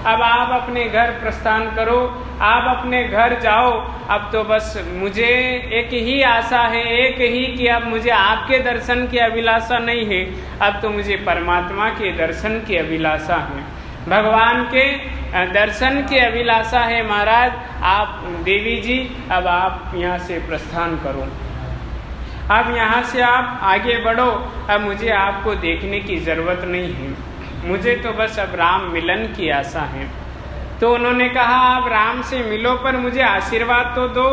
अब आप अपने घर प्रस्थान करो, आप अपने घर जाओ। अब तो बस मुझे एक ही आशा है, एक ही कि अब मुझे आपके दर्शन की अभिलाषा नहीं है, अब तो मुझे परमात्मा के दर्शन की अभिलाषा है, भगवान के दर्शन की अभिलाषा है। महाराज आप देवी जी अब आप यहाँ से प्रस्थान करो, अब यहाँ से आप आगे बढ़ो, अब मुझे आपको देखने की ज़रूरत नहीं है, मुझे तो बस अब राम मिलन की आशा है। तो उन्होंने कहा आप राम से मिलो पर मुझे आशीर्वाद तो दो,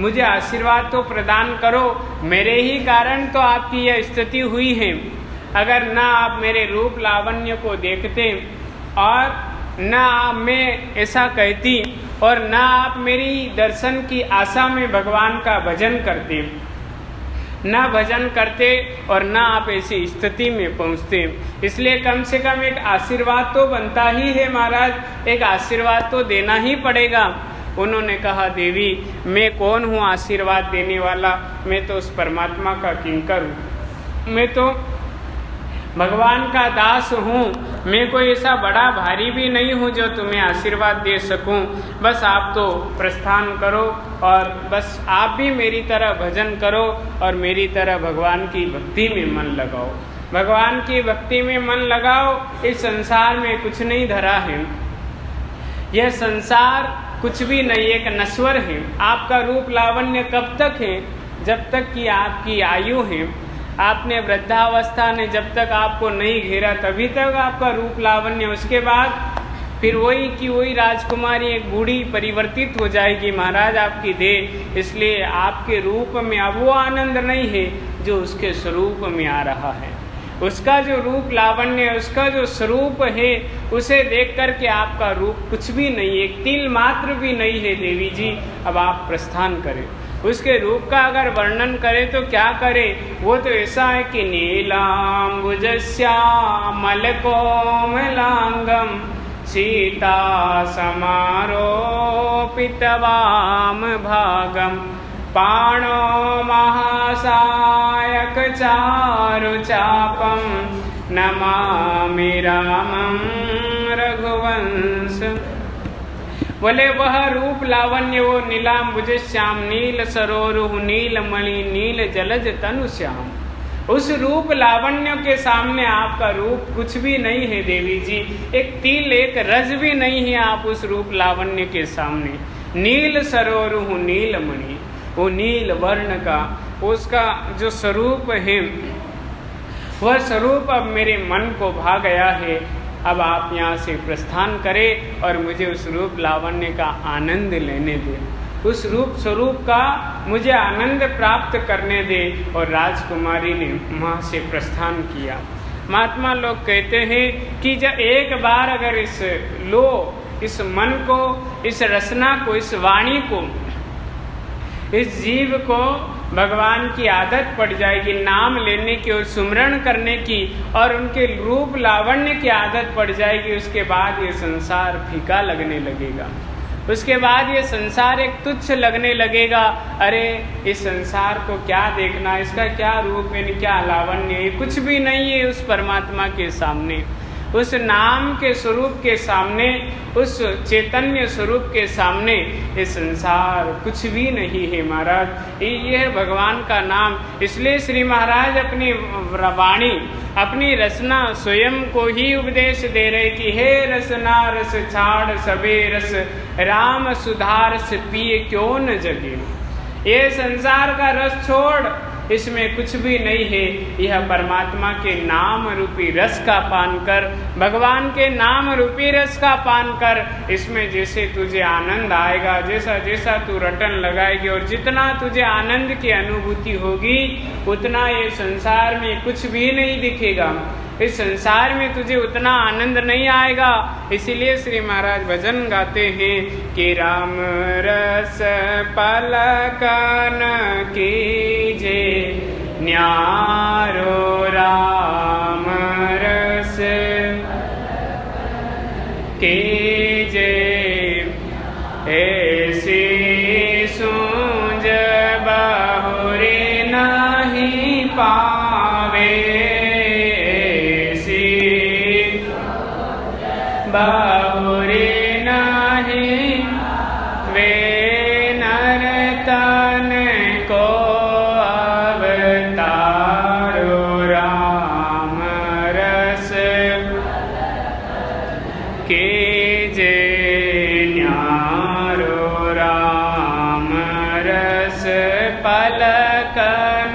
मुझे आशीर्वाद तो प्रदान करो, मेरे ही कारण तो आपकी यह स्थिति हुई है। अगर ना आप मेरे रूप लावण्य को देखते और ना मैं ऐसा कहती और ना आप मेरी दर्शन की आशा में भगवान का भजन करते, ना भजन करते और ना आप ऐसी स्थिति में पहुंचते, इसलिए कम से कम एक आशीर्वाद तो बनता ही है महाराज, एक आशीर्वाद तो देना ही पड़ेगा। उन्होंने कहा देवी मैं कौन हूँ आशीर्वाद देने वाला, मैं तो उस परमात्मा का किंकर हूँ, मैं तो भगवान का दास हूँ, मैं कोई ऐसा बड़ा भारी भी नहीं हूँ जो तुम्हें आशीर्वाद दे सकूँ। बस आप तो प्रस्थान करो और बस आप भी मेरी तरह भजन करो और मेरी तरह भगवान की भक्ति में मन लगाओ, भगवान की भक्ति में मन लगाओ। इस संसार में कुछ नहीं धरा है, यह संसार कुछ भी नहीं, एक नश्वर है। आपका रूप लावण्य कब तक है? जब तक कि आपकी आयु है। आपने वृद्धावस्था ने जब तक आपको नहीं घेरा तभी तक आपका रूप लावण्य, उसके बाद फिर वही की वही राजकुमारी एक बूढ़ी परिवर्तित हो जाएगी महाराज आपकी देह। इसलिए आपके रूप में अब वो आनंद नहीं है जो उसके स्वरूप में आ रहा है। उसका जो रूप लावण्य, उसका जो स्वरूप है, उसे देख कर के आपका रूप कुछ भी नहीं, एक तिल मात्र भी नहीं है देवी जी। अब आप प्रस्थान करें। उसके रूप का अगर वर्णन करें तो क्या करें? वो तो ऐसा है कि नीलाम्बुजश्यामल कोमलांगम सीता समारोपितवाम भागम पाणो महासायक चारु चापम नमामि रामं रघुवंश। बोले वह रूप लावण्य, वो नीलाम्बुज श्याम, नील सरोरुह नीलमणि नील जलज तनु श्याम। उस रूप लावण्य के सामने आपका रूप कुछ भी नहीं है देवी जी, एक तिल एक रज भी नहीं है आप उस रूप लावण्य के सामने। नील सरोरुह नीलमणि, वो नील वर्ण का उसका जो स्वरूप है, वह स्वरूप अब मेरे मन को भा गया है। अब आप यहाँ से प्रस्थान करें और मुझे उस रूप लावण्य का आनंद लेने दें, उस रूप स्वरूप का मुझे आनंद प्राप्त करने दे। और राजकुमारी ने वहाँ से प्रस्थान किया। महात्मा लोग कहते हैं कि जब एक बार अगर इस मन को, इस रसना को, इस वाणी को, इस जीव को भगवान की आदत पड़ जाएगी, नाम लेने की और सुमरण करने की, और उनके रूप लावण्य की आदत पड़ जाएगी, उसके बाद ये संसार फीका लगने लगेगा। उसके बाद ये संसार एक तुच्छ लगने लगेगा। अरे इस संसार को क्या देखना, इसका क्या रूप है, क्या लावण्य है, कुछ भी नहीं है उस परमात्मा के सामने, उस नाम के स्वरूप के सामने, उस चैतन्य स्वरूप के सामने ये संसार कुछ भी नहीं है महाराज। ये है भगवान का नाम। इसलिए श्री महाराज अपनी वाणी, अपनी रसना स्वयं को ही उपदेश दे रहे कि हे रसना रस छाड़ सबे रस, राम सुधारस पिए क्यों न जगे। ये संसार का रस छोड़, इसमें कुछ भी नहीं है। यह परमात्मा के नाम रूपी रस का पान कर, भगवान के नाम रूपी रस का पान कर। इसमें जैसे तुझे आनंद आएगा, जैसा जैसा तू रटन लगाएगी और जितना तुझे आनंद की अनुभूति होगी, उतना ये संसार में कुछ भी नहीं दिखेगा। इस संसार में तुझे उतना आनंद नहीं आएगा। इसीलिए श्री महाराज भजन गाते हैं कि राम रस पलकन कीजे न्यारो, राम रस कीजे ऐसी सूंझ बहुरे नहीं पावे, बहुरे नहीं वे नर तन को अवतारो, राम रस कीजे न्यारो, राम रस पलकन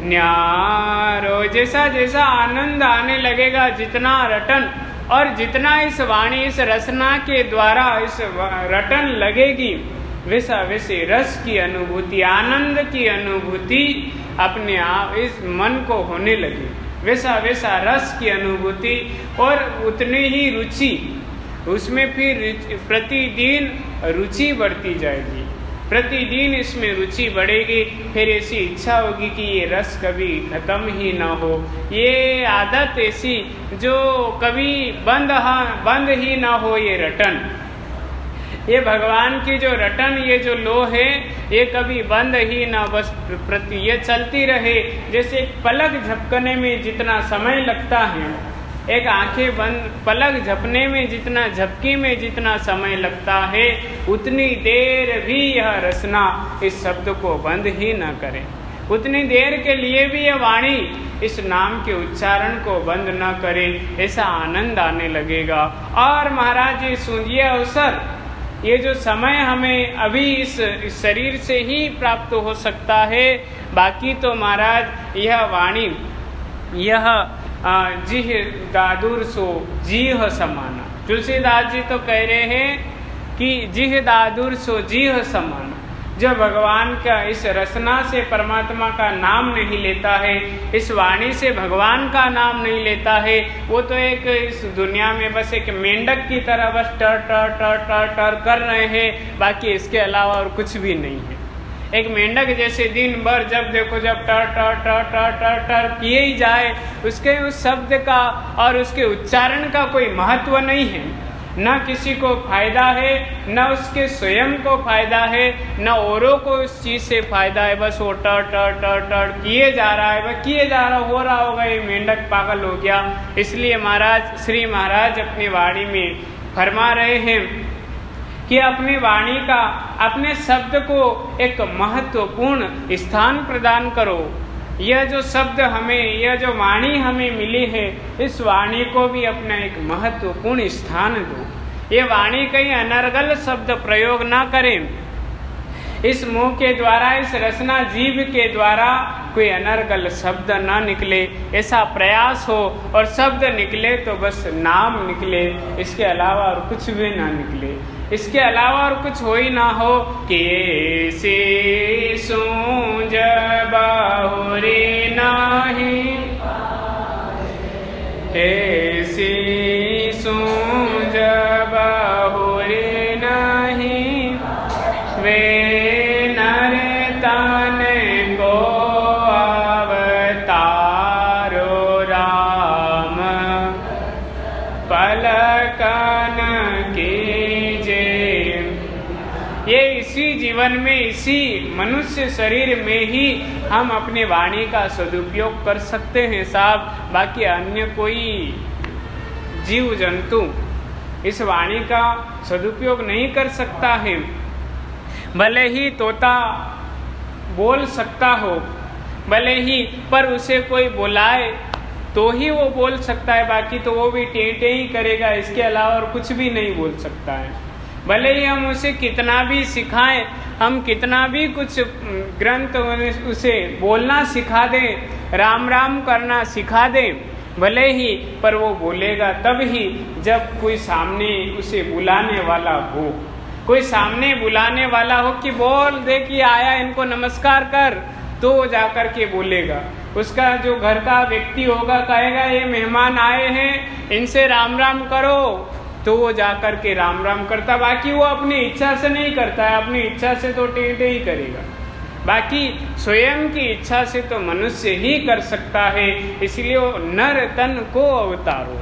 न्यारो। जैसा जैसा आनंद आने लगेगा, जितना रटन और जितना इस वाणी, इस रसना के द्वारा इस रटन लगेगी, वैसा वैसे रस की अनुभूति, आनंद की अनुभूति अपने आप इस मन को होने लगी, वैसा वैसा रस की अनुभूति और उतनी ही रुचि, उसमें फिर प्रतिदिन रुचि बढ़ती जाएगी, प्रतिदिन इसमें रुचि बढ़ेगी। फिर ऐसी इच्छा होगी कि ये रस कभी खत्म ही ना हो, ये आदत ऐसी जो कभी बंद ही ना हो, ये रटन, ये भगवान की जो रटन, ये जो लो है, ये कभी बंद ही ना, बस प्रति ये चलती रहे। जैसे एक पलक झपकने में जितना समय लगता है, एक आंखें बंद पलक झपने में जितना, झपकी में जितना समय लगता है, उतनी देर भी यह रसना इस शब्द को बंद ही न करे, उतनी देर के लिए भी यह वाणी इस नाम के उच्चारण को बंद न करे। ऐसा आनंद आने लगेगा। और महाराज ये सुनिए अवसर, ये जो समय हमें अभी इस शरीर से ही प्राप्त हो सकता है, बाकी तो महाराज यह वाणी, यह जिह दादुर सो जीह समाना। तुलसीदास जी तो कह रहे हैं कि जिह दादुर सो जीह समाना। जो भगवान का इस रसना से परमात्मा का नाम नहीं लेता है, इस वाणी से भगवान का नाम नहीं लेता है, वो तो एक इस दुनिया में बस एक मेंढक की तरह बस टर टर टर टर टर कर रहे हैं, बाकी इसके अलावा और कुछ भी नहीं है। एक मेंढक जैसे दिन भर जब देखो जब टर टर टर टर टर टर किए ही जाए, उसके उस शब्द का और उसके उच्चारण का कोई महत्व नहीं है, न किसी को फायदा है, न उसके स्वयं को फायदा है, न औरों को उस चीज़ से फायदा है। बस वो टर टर टर टर किए जा रहा है, वह किए जा रहा हो रहा होगा, ये मेंढक पागल हो गया। इसलिए महाराज श्री महाराज अपनी वाणी में फरमा रहे हैं कि अपनी वाणी का, अपने शब्द को एक महत्वपूर्ण स्थान प्रदान करो। यह जो शब्द हमें, यह जो वाणी हमें मिली है, इस वाणी को भी अपना एक महत्वपूर्ण स्थान दो। ये वाणी कहीं अनर्गल शब्द प्रयोग ना करें, इस मुंह के द्वारा, इस रसना जीव के द्वारा कोई अनर्गल शब्द ना निकले, ऐसा प्रयास हो, और शब्द निकले तो बस नाम निकले, इसके अलावा और कुछ भी ना निकले, इसके अलावा और कुछ हो ही ना हो कि ऐसे सूंझ बाहुरे नाही, ऐसी सूंझ बाहुरे नहीं, वे नर तन को अवतारो राम पलकन कीजे। ये इसी जीवन में, इसी मनुष्य शरीर में ही हम अपने वाणी का सदुपयोग कर सकते हैं साहब। बाकी अन्य कोई जीव जंतु इस वाणी का सदुपयोग नहीं कर सकता है। भले ही तोता बोल सकता हो, भले ही, पर उसे कोई बुलाए तो ही वो बोल सकता है, बाकी तो वो भी टें ही करेगा, इसके अलावा और कुछ भी नहीं बोल सकता है। भले ही हम उसे कितना भी सिखाएं, हम कितना भी कुछ ग्रंथ उसे बोलना सिखा दें, राम राम करना सिखा दें, भले ही, पर वो बोलेगा तब ही जब कोई सामने उसे बुलाने वाला हो, कोई सामने बुलाने वाला हो कि बोल दे कि आया, इनको नमस्कार कर, तो वो जाकर के बोलेगा। उसका जो घर का व्यक्ति होगा कहेगा ये मेहमान आए हैं, इनसे राम राम करो, तो वो जाकर के राम राम करता। बाकी वो अपनी इच्छा से नहीं करता है, अपनी इच्छा से तो टेढ़े ही करेगा, बाकी स्वयं की इच्छा से तो मनुष्य ही कर सकता है। इसलिए वो नर तन को अवतारो,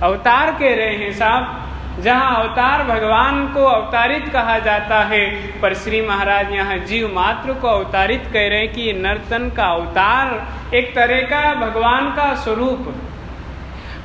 अवतार कह रहे हैं साहब। जहाँ अवतार भगवान को अवतारित कहा जाता है, पर श्री महाराज यहाँ जीव मात्र को अवतारित कह रहे हैं कि ये नर्तन का अवतार एक तरह का भगवान का स्वरूप,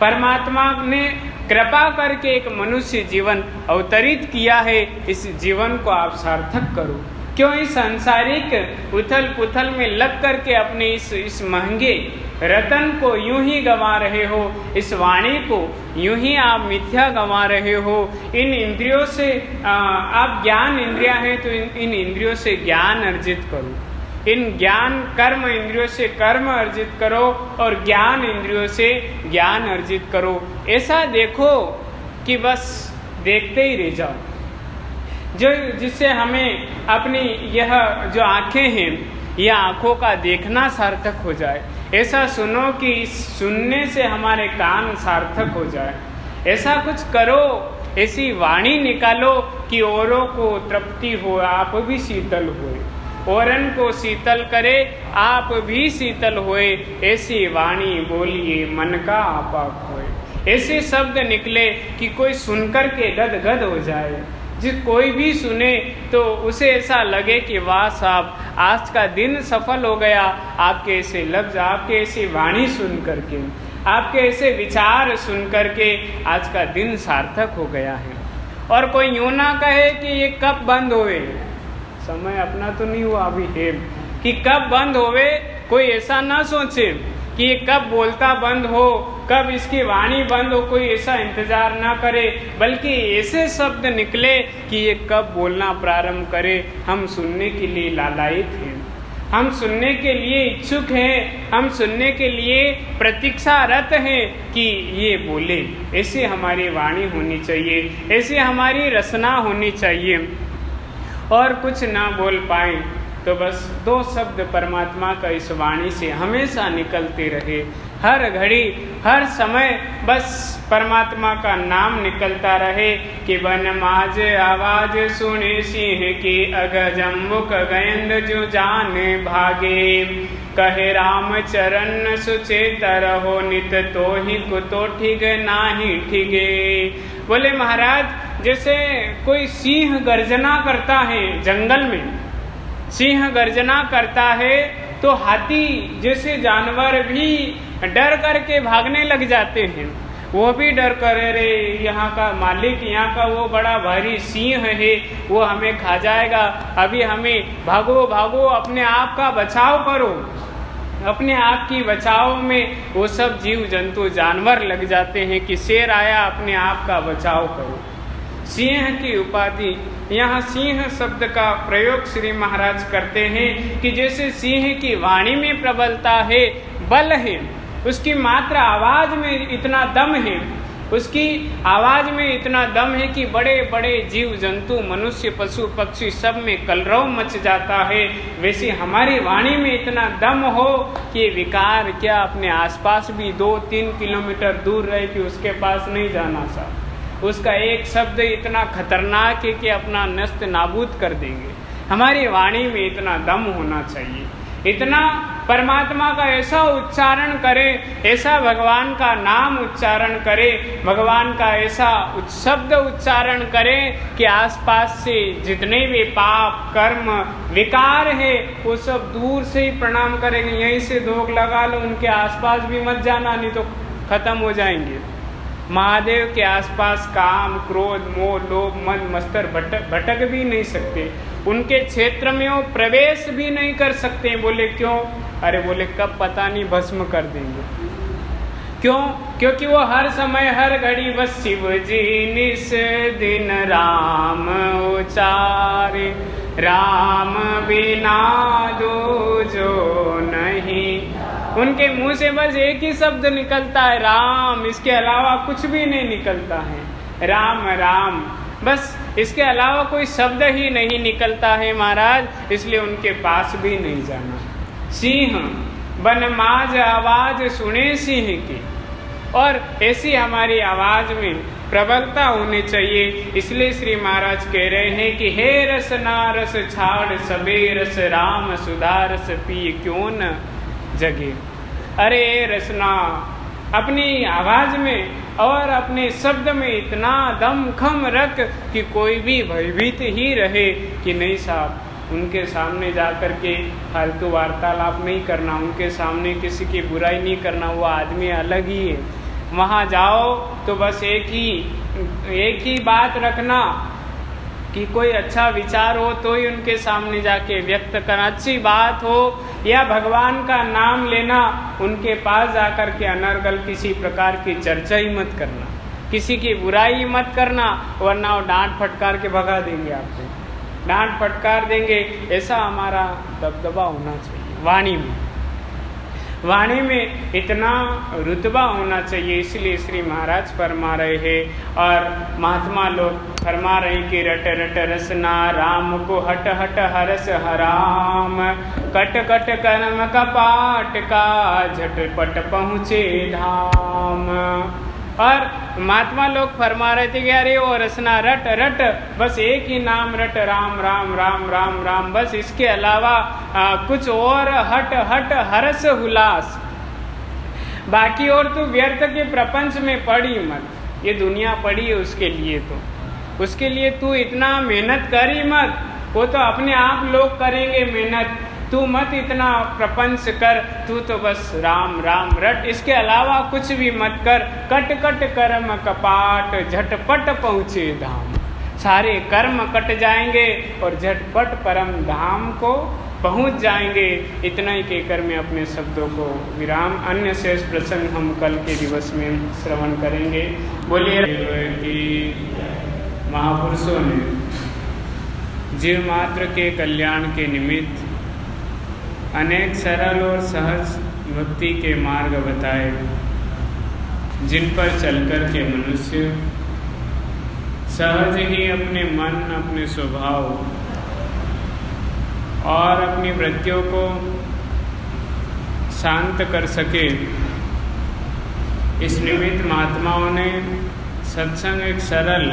परमात्मा ने कृपा करके एक मनुष्य जीवन अवतरित किया है। इस जीवन को आप सार्थक करो। क्यों इस सांसारिक उथल पुथल में लग करके अपने इस महंगे रतन को यूं ही गंवा रहे हो, इस वाणी को यूं ही आप मिथ्या गंवा रहे हो। इन इंद्रियों से आप ज्ञान इंद्रियां हैं तो इन इंद्रियों से ज्ञान अर्जित करो, इन ज्ञान कर्म इंद्रियों से कर्म अर्जित करो और ज्ञान इंद्रियों से ज्ञान अर्जित करो। ऐसा देखो कि बस देखते ही रह जाओ, जो जिससे हमें अपनी यह जो आँखें हैं, यह आँखों का देखना सार्थक हो जाए। ऐसा सुनो कि इस सुनने से हमारे कान सार्थक हो जाए। ऐसा कुछ करो, ऐसी वाणी निकालो कि औरों को तृप्ति हो, आप भी शीतल होए, औरन को शीतल करे, आप भी शीतल होए। ऐसी वाणी बोलिए मन का आपा खोए। ऐसे शब्द निकले कि कोई सुनकर के गदगद हो जाए, जिस कोई भी सुने तो उसे ऐसा लगे कि वाह साहब, आज का दिन सफल हो गया। आपके ऐसे लफ्ज, आपके ऐसी वाणी सुन करके, आपके ऐसे विचार सुन करके आज का दिन सार्थक हो गया है। और कोई यूं ना कहे कि ये कब बंद होवे, समय अपना तो नहीं हुआ अभी है कि कब बंद होवे। कोई ऐसा ना सोचे कि ये कब बोलता बंद हो, कब इसकी वाणी बंद हो, कोई ऐसा इंतजार ना करे, बल्कि ऐसे शब्द निकले कि ये कब बोलना प्रारंभ करे। हम सुनने के लिए लालायित हैं, हम सुनने के लिए इच्छुक हैं, हम सुनने के लिए प्रतीक्षारत हैं कि ये बोले। ऐसी हमारी वाणी होनी चाहिए, ऐसी हमारी रचना होनी चाहिए। और कुछ ना बोल पाए तो बस 2 शब्द परमात्मा का इस वाणी से हमेशा निकलते रहे, हर घड़ी हर समय बस परमात्मा का नाम निकलता रहे कि बन माज आवाज सुने सिंह की अगजम मुख गयंद जो जाने भागे, कहे राम चरण सुचेत रहो नित तो ही कुतो ठिग नाही ठिगे। बोले महाराज जैसे कोई सिंह गर्जना करता है जंगल में, सिंह गर्जना करता है तो हाथी जैसे जानवर भी डर करके भागने लग जाते हैं, वो भी डर कर रे यहाँ का मालिक, यहाँ का वो बड़ा भारी सिंह है, वो हमें खा जाएगा, अभी हमें भागो भागो, अपने आप का बचाव करो। अपने आप की बचाव में वो सब जीव जंतु जानवर लग जाते हैं कि शेर आया, अपने आप का बचाव करो। सिंह की उपाधि, यहाँ सिंह शब्द का प्रयोग श्री महाराज करते हैं कि जैसे सिंह की वाणी में प्रबलता है, बल है, उसकी मात्र आवाज में इतना दम है, उसकी आवाज में इतना दम है कि बड़े बड़े जीव जंतु मनुष्य पशु पक्षी सब में कलरव मच जाता है। वैसे हमारी वाणी में इतना दम हो कि विकार क्या अपने आसपास भी 2-3 किलोमीटर दूर रहे कि उसके पास नहीं जाना सा, उसका एक शब्द इतना खतरनाक है कि अपना नष्ट नाबूद कर देंगे। हमारी वाणी में इतना दम होना चाहिए, इतना परमात्मा का ऐसा उच्चारण करें, ऐसा भगवान का नाम उच्चारण करें, भगवान का ऐसा शब्द उच्चारण करें कि आसपास से जितने भी पाप कर्म विकार है वो सब दूर से ही प्रणाम करेंगे। यहीं से धोख लगा लो, उनके आसपास भी मत जाना, नहीं तो खत्म हो जाएंगे। महादेव के आसपास काम क्रोध मोह लोभ मद मत्सर भटक भी नहीं सकते, उनके क्षेत्र में वो प्रवेश भी नहीं कर सकते। बोले क्यों? अरे बोले कब पता नहीं भस्म कर देंगे। क्यों? क्योंकि वो हर समय हर घड़ी बस शिव जी निस दिन राम उचारे, राम बिना दूजो नहीं। उनके मुंह से बस एक ही शब्द निकलता है राम, इसके अलावा कुछ भी नहीं निकलता है। राम राम, बस इसके अलावा कोई शब्द ही नहीं निकलता है महाराज, इसलिए उनके पास भी नहीं जाना। सिंह बन माज आवाज सुने सिंह की, और ऐसी हमारी आवाज में प्रबलता होनी चाहिए। इसलिए श्री महाराज कह रहे हैं कि हे रस नारस छाड़ सबे रस, राम सुधारस पी क्यों न जगे। अरे रसना, अपनी आवाज में और अपने शब्द में इतना दम खम रख कि कोई भी भयभीत ही रहे कि नहीं साहब, उनके सामने जा कर के फालतू वार्तालाप नहीं करना, उनके सामने किसी की बुराई नहीं करना, वो आदमी अलग ही है। वहाँ जाओ तो बस एक ही बात रखना कि कोई अच्छा विचार हो तो ही उनके सामने जाके व्यक्त करना, अच्छी बात हो या भगवान का नाम लेना, उनके पास जाकर के अनर्गल किसी प्रकार की चर्चा ही मत करना, किसी की बुराई मत करना, वरना वो डांट फटकार के भगा देंगे, आपको डांट फटकार देंगे। ऐसा हमारा दबदबा होना चाहिए वाणी में, वाणी में इतना रुतबा होना चाहिए। इसलिए श्री महाराज फरमा रहे हैं और महात्मा लोग फरमा रहे कि रट रट रसना राम को हट हट हरस हराम, कट कट कर्म कपाट का झटपट पहुँचे धाम। और महात्मा लोग फरमा रहे थे कि अरे वो रसना रट रट, बस एक ही नाम रट, राम राम राम राम राम, बस इसके अलावा कुछ और हट हट हरस हुलास, बाकी और तू व्यर्थ के प्रपंच में पड़ी मत। ये दुनिया पड़ी है उसके लिए, तो उसके लिए तू इतना मेहनत कर ही मत, वो तो अपने आप लोग करेंगे मेहनत, तू मत इतना प्रपंच कर, तू तो बस राम राम रट, इसके अलावा कुछ भी मत कर। कट कट कर्म कपाट झटपट पहुँचे धाम, सारे कर्म कट जाएंगे और झटपट परम धाम को पहुँच जाएंगे। इतना ही कहकर मैं अपने शब्दों को विराम, अन्य शेष प्रसंग हम कल के दिवस में श्रवण करेंगे। बोलिए कि महापुरुषों ने जीव मात्र के कल्याण के निमित्त अनेक सरल और सहज भक्ति के मार्ग बताए, जिन पर चलकर के मनुष्य सहज ही अपने मन, अपने स्वभाव और अपनी वृत्तियों को शांत कर सके। इस निमित्त महात्माओं ने सत्संग एक सरल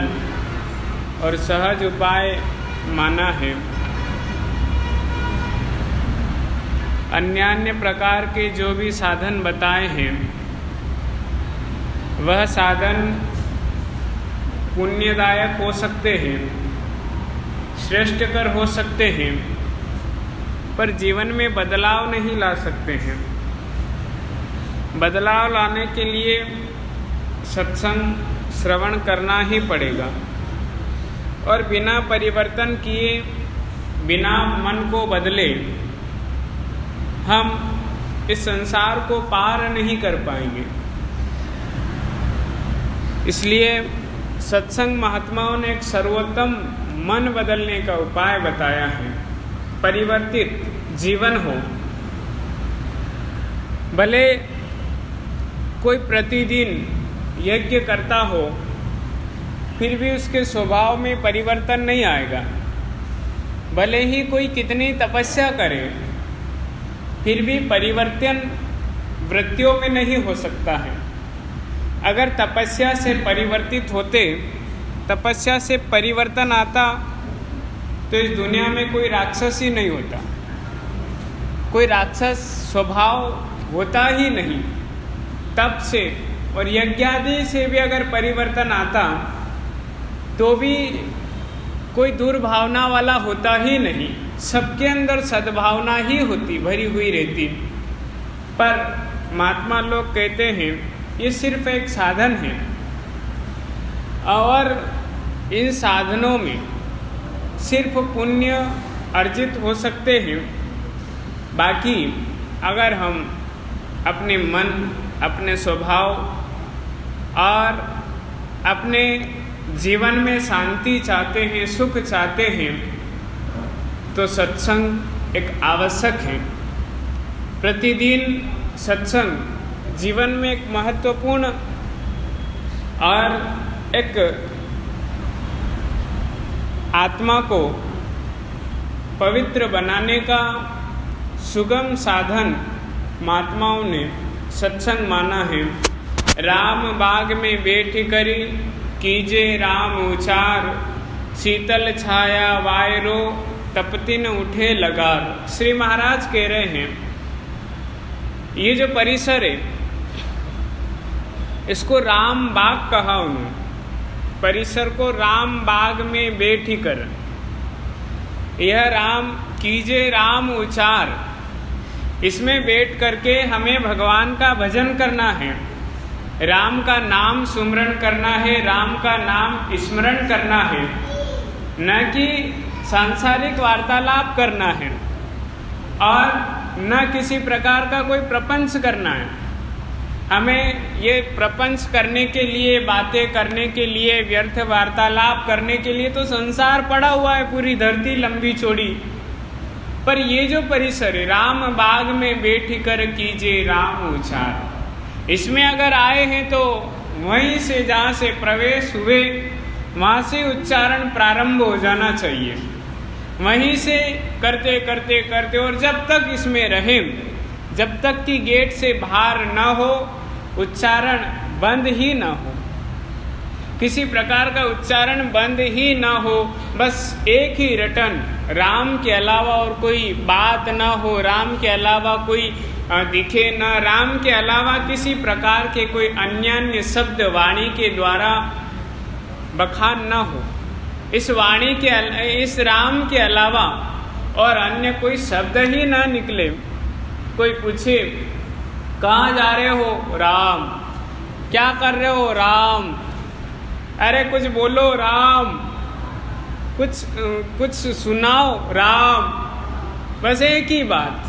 और सहज उपाय माना है। अन्य प्रकार के जो भी साधन बताए हैं, वह साधन पुण्यदायक हो सकते हैं, श्रेष्ठकर हो सकते हैं, पर जीवन में बदलाव नहीं ला सकते हैं। बदलाव लाने के लिए सत्संग श्रवण करना ही पड़ेगा, और बिना परिवर्तन किए, बिना मन को बदले हम इस संसार को पार नहीं कर पाएंगे। इसलिए सत्संग महात्माओं ने एक सर्वोत्तम मन बदलने का उपाय बताया है। परिवर्तित जीवन हो। भले कोई प्रतिदिन यज्ञ करता हो, फिर भी उसके स्वभाव में परिवर्तन नहीं आएगा। भले ही कोई कितनी तपस्या करे, फिर भी परिवर्तन वृत्तियों में नहीं हो सकता है। अगर तपस्या से परिवर्तित होते, तपस्या से परिवर्तन आता, तो इस दुनिया में कोई राक्षस ही नहीं होता, कोई राक्षस स्वभाव होता ही नहीं। तप से और यज्ञादि से भी अगर परिवर्तन आता, तो भी कोई दुर्भावना वाला होता ही नहीं। सबके अंदर सद्भावना ही होती, भरी हुई रहती। पर महात्मा लोग कहते हैं ये सिर्फ एक साधन है, और इन साधनों में सिर्फ पुण्य अर्जित हो सकते हैं। बाकी अगर हम अपने मन, अपने स्वभाव और अपने जीवन में शांति चाहते हैं, सुख चाहते हैं, तो सत्संग एक आवश्यक है। प्रतिदिन सत्संग जीवन में एक महत्वपूर्ण और एक आत्मा को पवित्र बनाने का सुगम साधन महात्माओं ने सत्संग माना है। राम बाग में बैठी करी, कीजे राम उचार, शीतल छाया वायरो, तपति न उठे लगार। श्री महाराज कह रहे हैं, ये जो परिसर है, इसको राम बाग कहा उन्होंने। परिसर को राम बाग में बैठी कर, यह राम कीजे राम उचार, इसमें बैठ करके हमें भगवान का भजन करना है, राम का नाम सुमरण करना है, राम का नाम स्मरण करना है, न कि सांसारिक वार्तालाप करना है, और न किसी प्रकार का कोई प्रपंच करना है। हमें ये प्रपंच करने के लिए, बातें करने के लिए, व्यर्थ वार्तालाप करने के लिए तो संसार पड़ा हुआ है, पूरी धरती लंबी चौड़ी। पर ये जो परिसर है, राम बाग में बैठी कर कीजिए राम उचार, इसमें अगर आए हैं तो वहीं से, जहाँ से प्रवेश हुए, वहाँ से उच्चारण प्रारंभ हो जाना चाहिए। वहीं से करते करते करते, और जब तक इसमें रहें, जब तक कि गेट से बाहर न हो, उच्चारण बंद ही न हो, किसी प्रकार का उच्चारण बंद ही न हो, बस एक ही रटन, राम के अलावा और कोई बात न हो, राम के अलावा कोई दिखे न, राम के अलावा किसी प्रकार के कोई अन्य शब्द वाणी के द्वारा बखान न हो। इस वाणी के, इस राम के अलावा और अन्य कोई शब्द ही ना निकले। कोई पूछे कहाँ जा रहे हो? राम। क्या कर रहे हो? राम। अरे कुछ बोलो? राम। कुछ सुनाओ? राम। बस एक ही बात।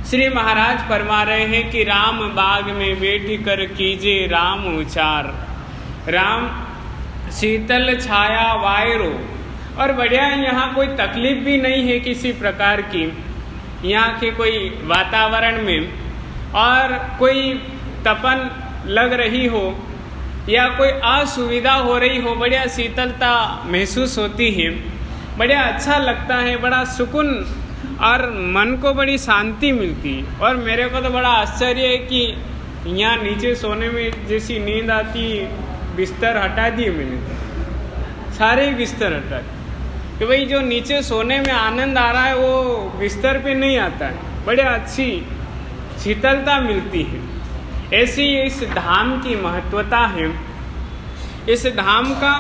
श्री महाराज फरमा रहे हैं कि राम बाग में बैठी कर कीजिए राम उचार, राम शीतल छाया वायरो। और बढ़िया, यहाँ कोई तकलीफ भी नहीं है किसी प्रकार की। यहाँ के कोई वातावरण में और कोई तपन लग रही हो या कोई असुविधा हो रही हो, बढ़िया शीतलता महसूस होती है, बढ़िया अच्छा लगता है, बड़ा सुकून और मन को बड़ी शांति मिलती है। और मेरे को तो बड़ा आश्चर्य है कि यहाँ नीचे सोने में जैसी नींद आती, बिस्तर हटा दिए मैंने, सारे ही बिस्तर हटा दिए कि भाई जो नीचे सोने में आनंद आ रहा है वो बिस्तर पे नहीं आता है, बढ़िया अच्छी शीतलता मिलती है। ऐसी इस धाम की महत्वता है, इस धाम का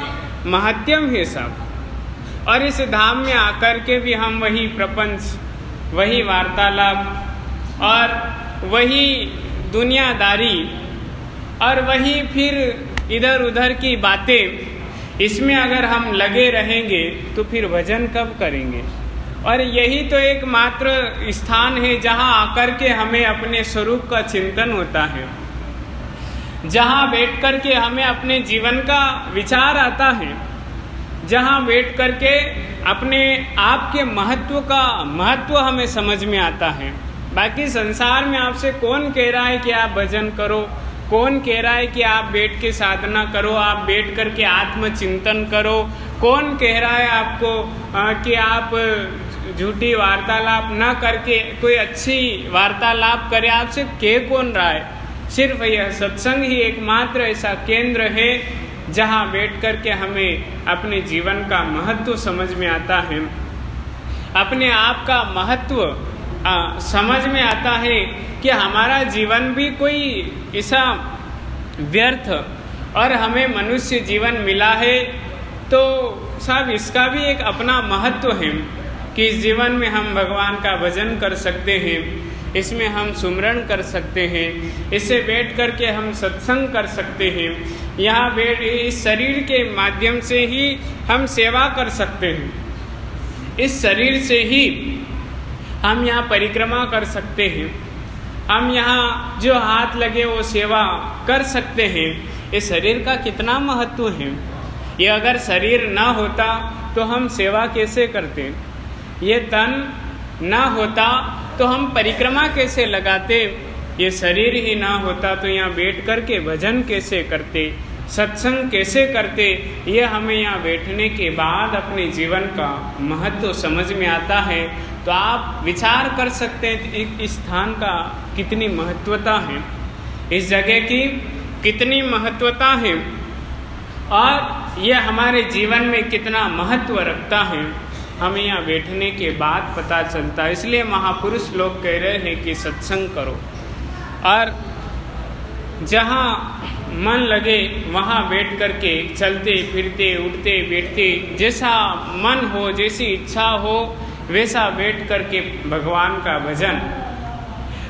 महत्व है सब। और इस धाम में आकर के भी हम वही प्रपंच, वही वार्तालाप और वही दुनियादारी और वही फिर इधर उधर की बातें, इसमें अगर हम लगे रहेंगे तो फिर भजन कब करेंगे। और यही तो एकमात्र स्थान है जहाँ आकर के हमें अपने स्वरूप का चिंतन होता है, जहाँ बैठ कर के हमें अपने जीवन का विचार आता है, जहाँ बैठ कर के अपने आप के महत्व हमें समझ में आता है। बाकी संसार में आपसे कौन कह रहा है कि आप भजन करो, कौन कह रहा है कि आप बैठ के साधना करो, आप बैठ कर के आत्मचिंतन करो, कौन कह रहा है आपको कि आप झूठी वार्तालाप ना करके कोई अच्छी वार्तालाप करें, आपसे कह कौन रहा है। सिर्फ यह सत्संग ही एकमात्र ऐसा केंद्र है जहाँ बैठ कर के हमें अपने जीवन का महत्व समझ में आता है, अपने आप का महत्व समझ में आता है कि हमारा जीवन भी कोई ऐसा व्यर्थ और हमें मनुष्य जीवन मिला है तो साहब इसका भी एक अपना महत्व है कि इस जीवन में हम भगवान का भजन कर सकते हैं, इसमें हम सुमरण कर सकते हैं, इससे बैठ कर के हम सत्संग कर सकते हैं, यहाँ बैठ इस शरीर के माध्यम से ही हम सेवा कर सकते हैं, इस शरीर से ही हम यहाँ परिक्रमा कर सकते हैं, हम यहाँ जो हाथ लगे वो सेवा कर सकते हैं। इस शरीर का कितना महत्व है। ये अगर शरीर ना होता तो हम सेवा कैसे करते, ये तन ना होता तो हम परिक्रमा कैसे लगाते, ये शरीर ही ना होता तो यहाँ बैठ कर के भजन कैसे करते, सत्संग कैसे करते। ये हमें यहाँ बैठने के बाद अपने जीवन का महत्व समझ में आता है। तो आप विचार कर सकते हैं इस स्थान का कितनी महत्वता है, इस जगह की कितनी महत्वता है और यह हमारे जीवन में कितना महत्व रखता है, हमें यहाँ बैठने के बाद पता चलता है। इसलिए महापुरुष लोग कह रहे हैं कि सत्संग करो और जहाँ मन लगे वहाँ बैठ कर के चलते फिरते उठते बैठते जैसा मन हो, जैसी इच्छा हो वैसा बैठ कर के भगवान का भजन,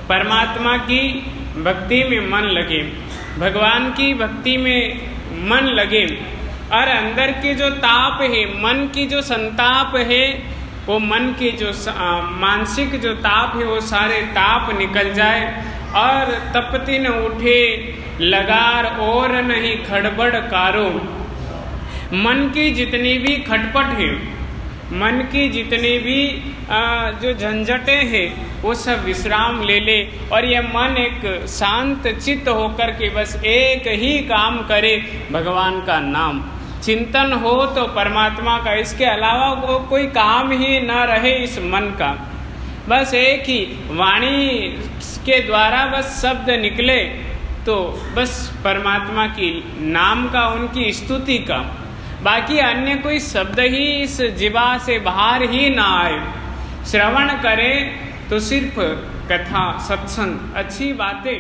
परमात्मा की भक्ति में मन लगे, भगवान की भक्ति में मन लगे और अंदर के जो ताप है, मन की जो संताप है, वो मन की जो मानसिक जो ताप है वो सारे ताप निकल जाए और तपति न उठे लगार और नहीं खड़बड़ कारो। मन की जितनी भी खटपट है, मन की जितनी भी जो झंझटें हैं वो सब विश्राम ले ले और ये मन एक शांत चित्त होकर के बस एक ही काम करे, भगवान का नाम चिंतन हो तो परमात्मा का, इसके अलावा वो कोई काम ही ना रहे इस मन का, बस एक ही वाणी के द्वारा बस शब्द निकले तो बस परमात्मा की नाम का, उनकी स्तुति का, बाकी अन्य कोई शब्द ही इस जीवा से बाहर ही ना आए। श्रवण करें तो सिर्फ कथा सत्संग अच्छी बातें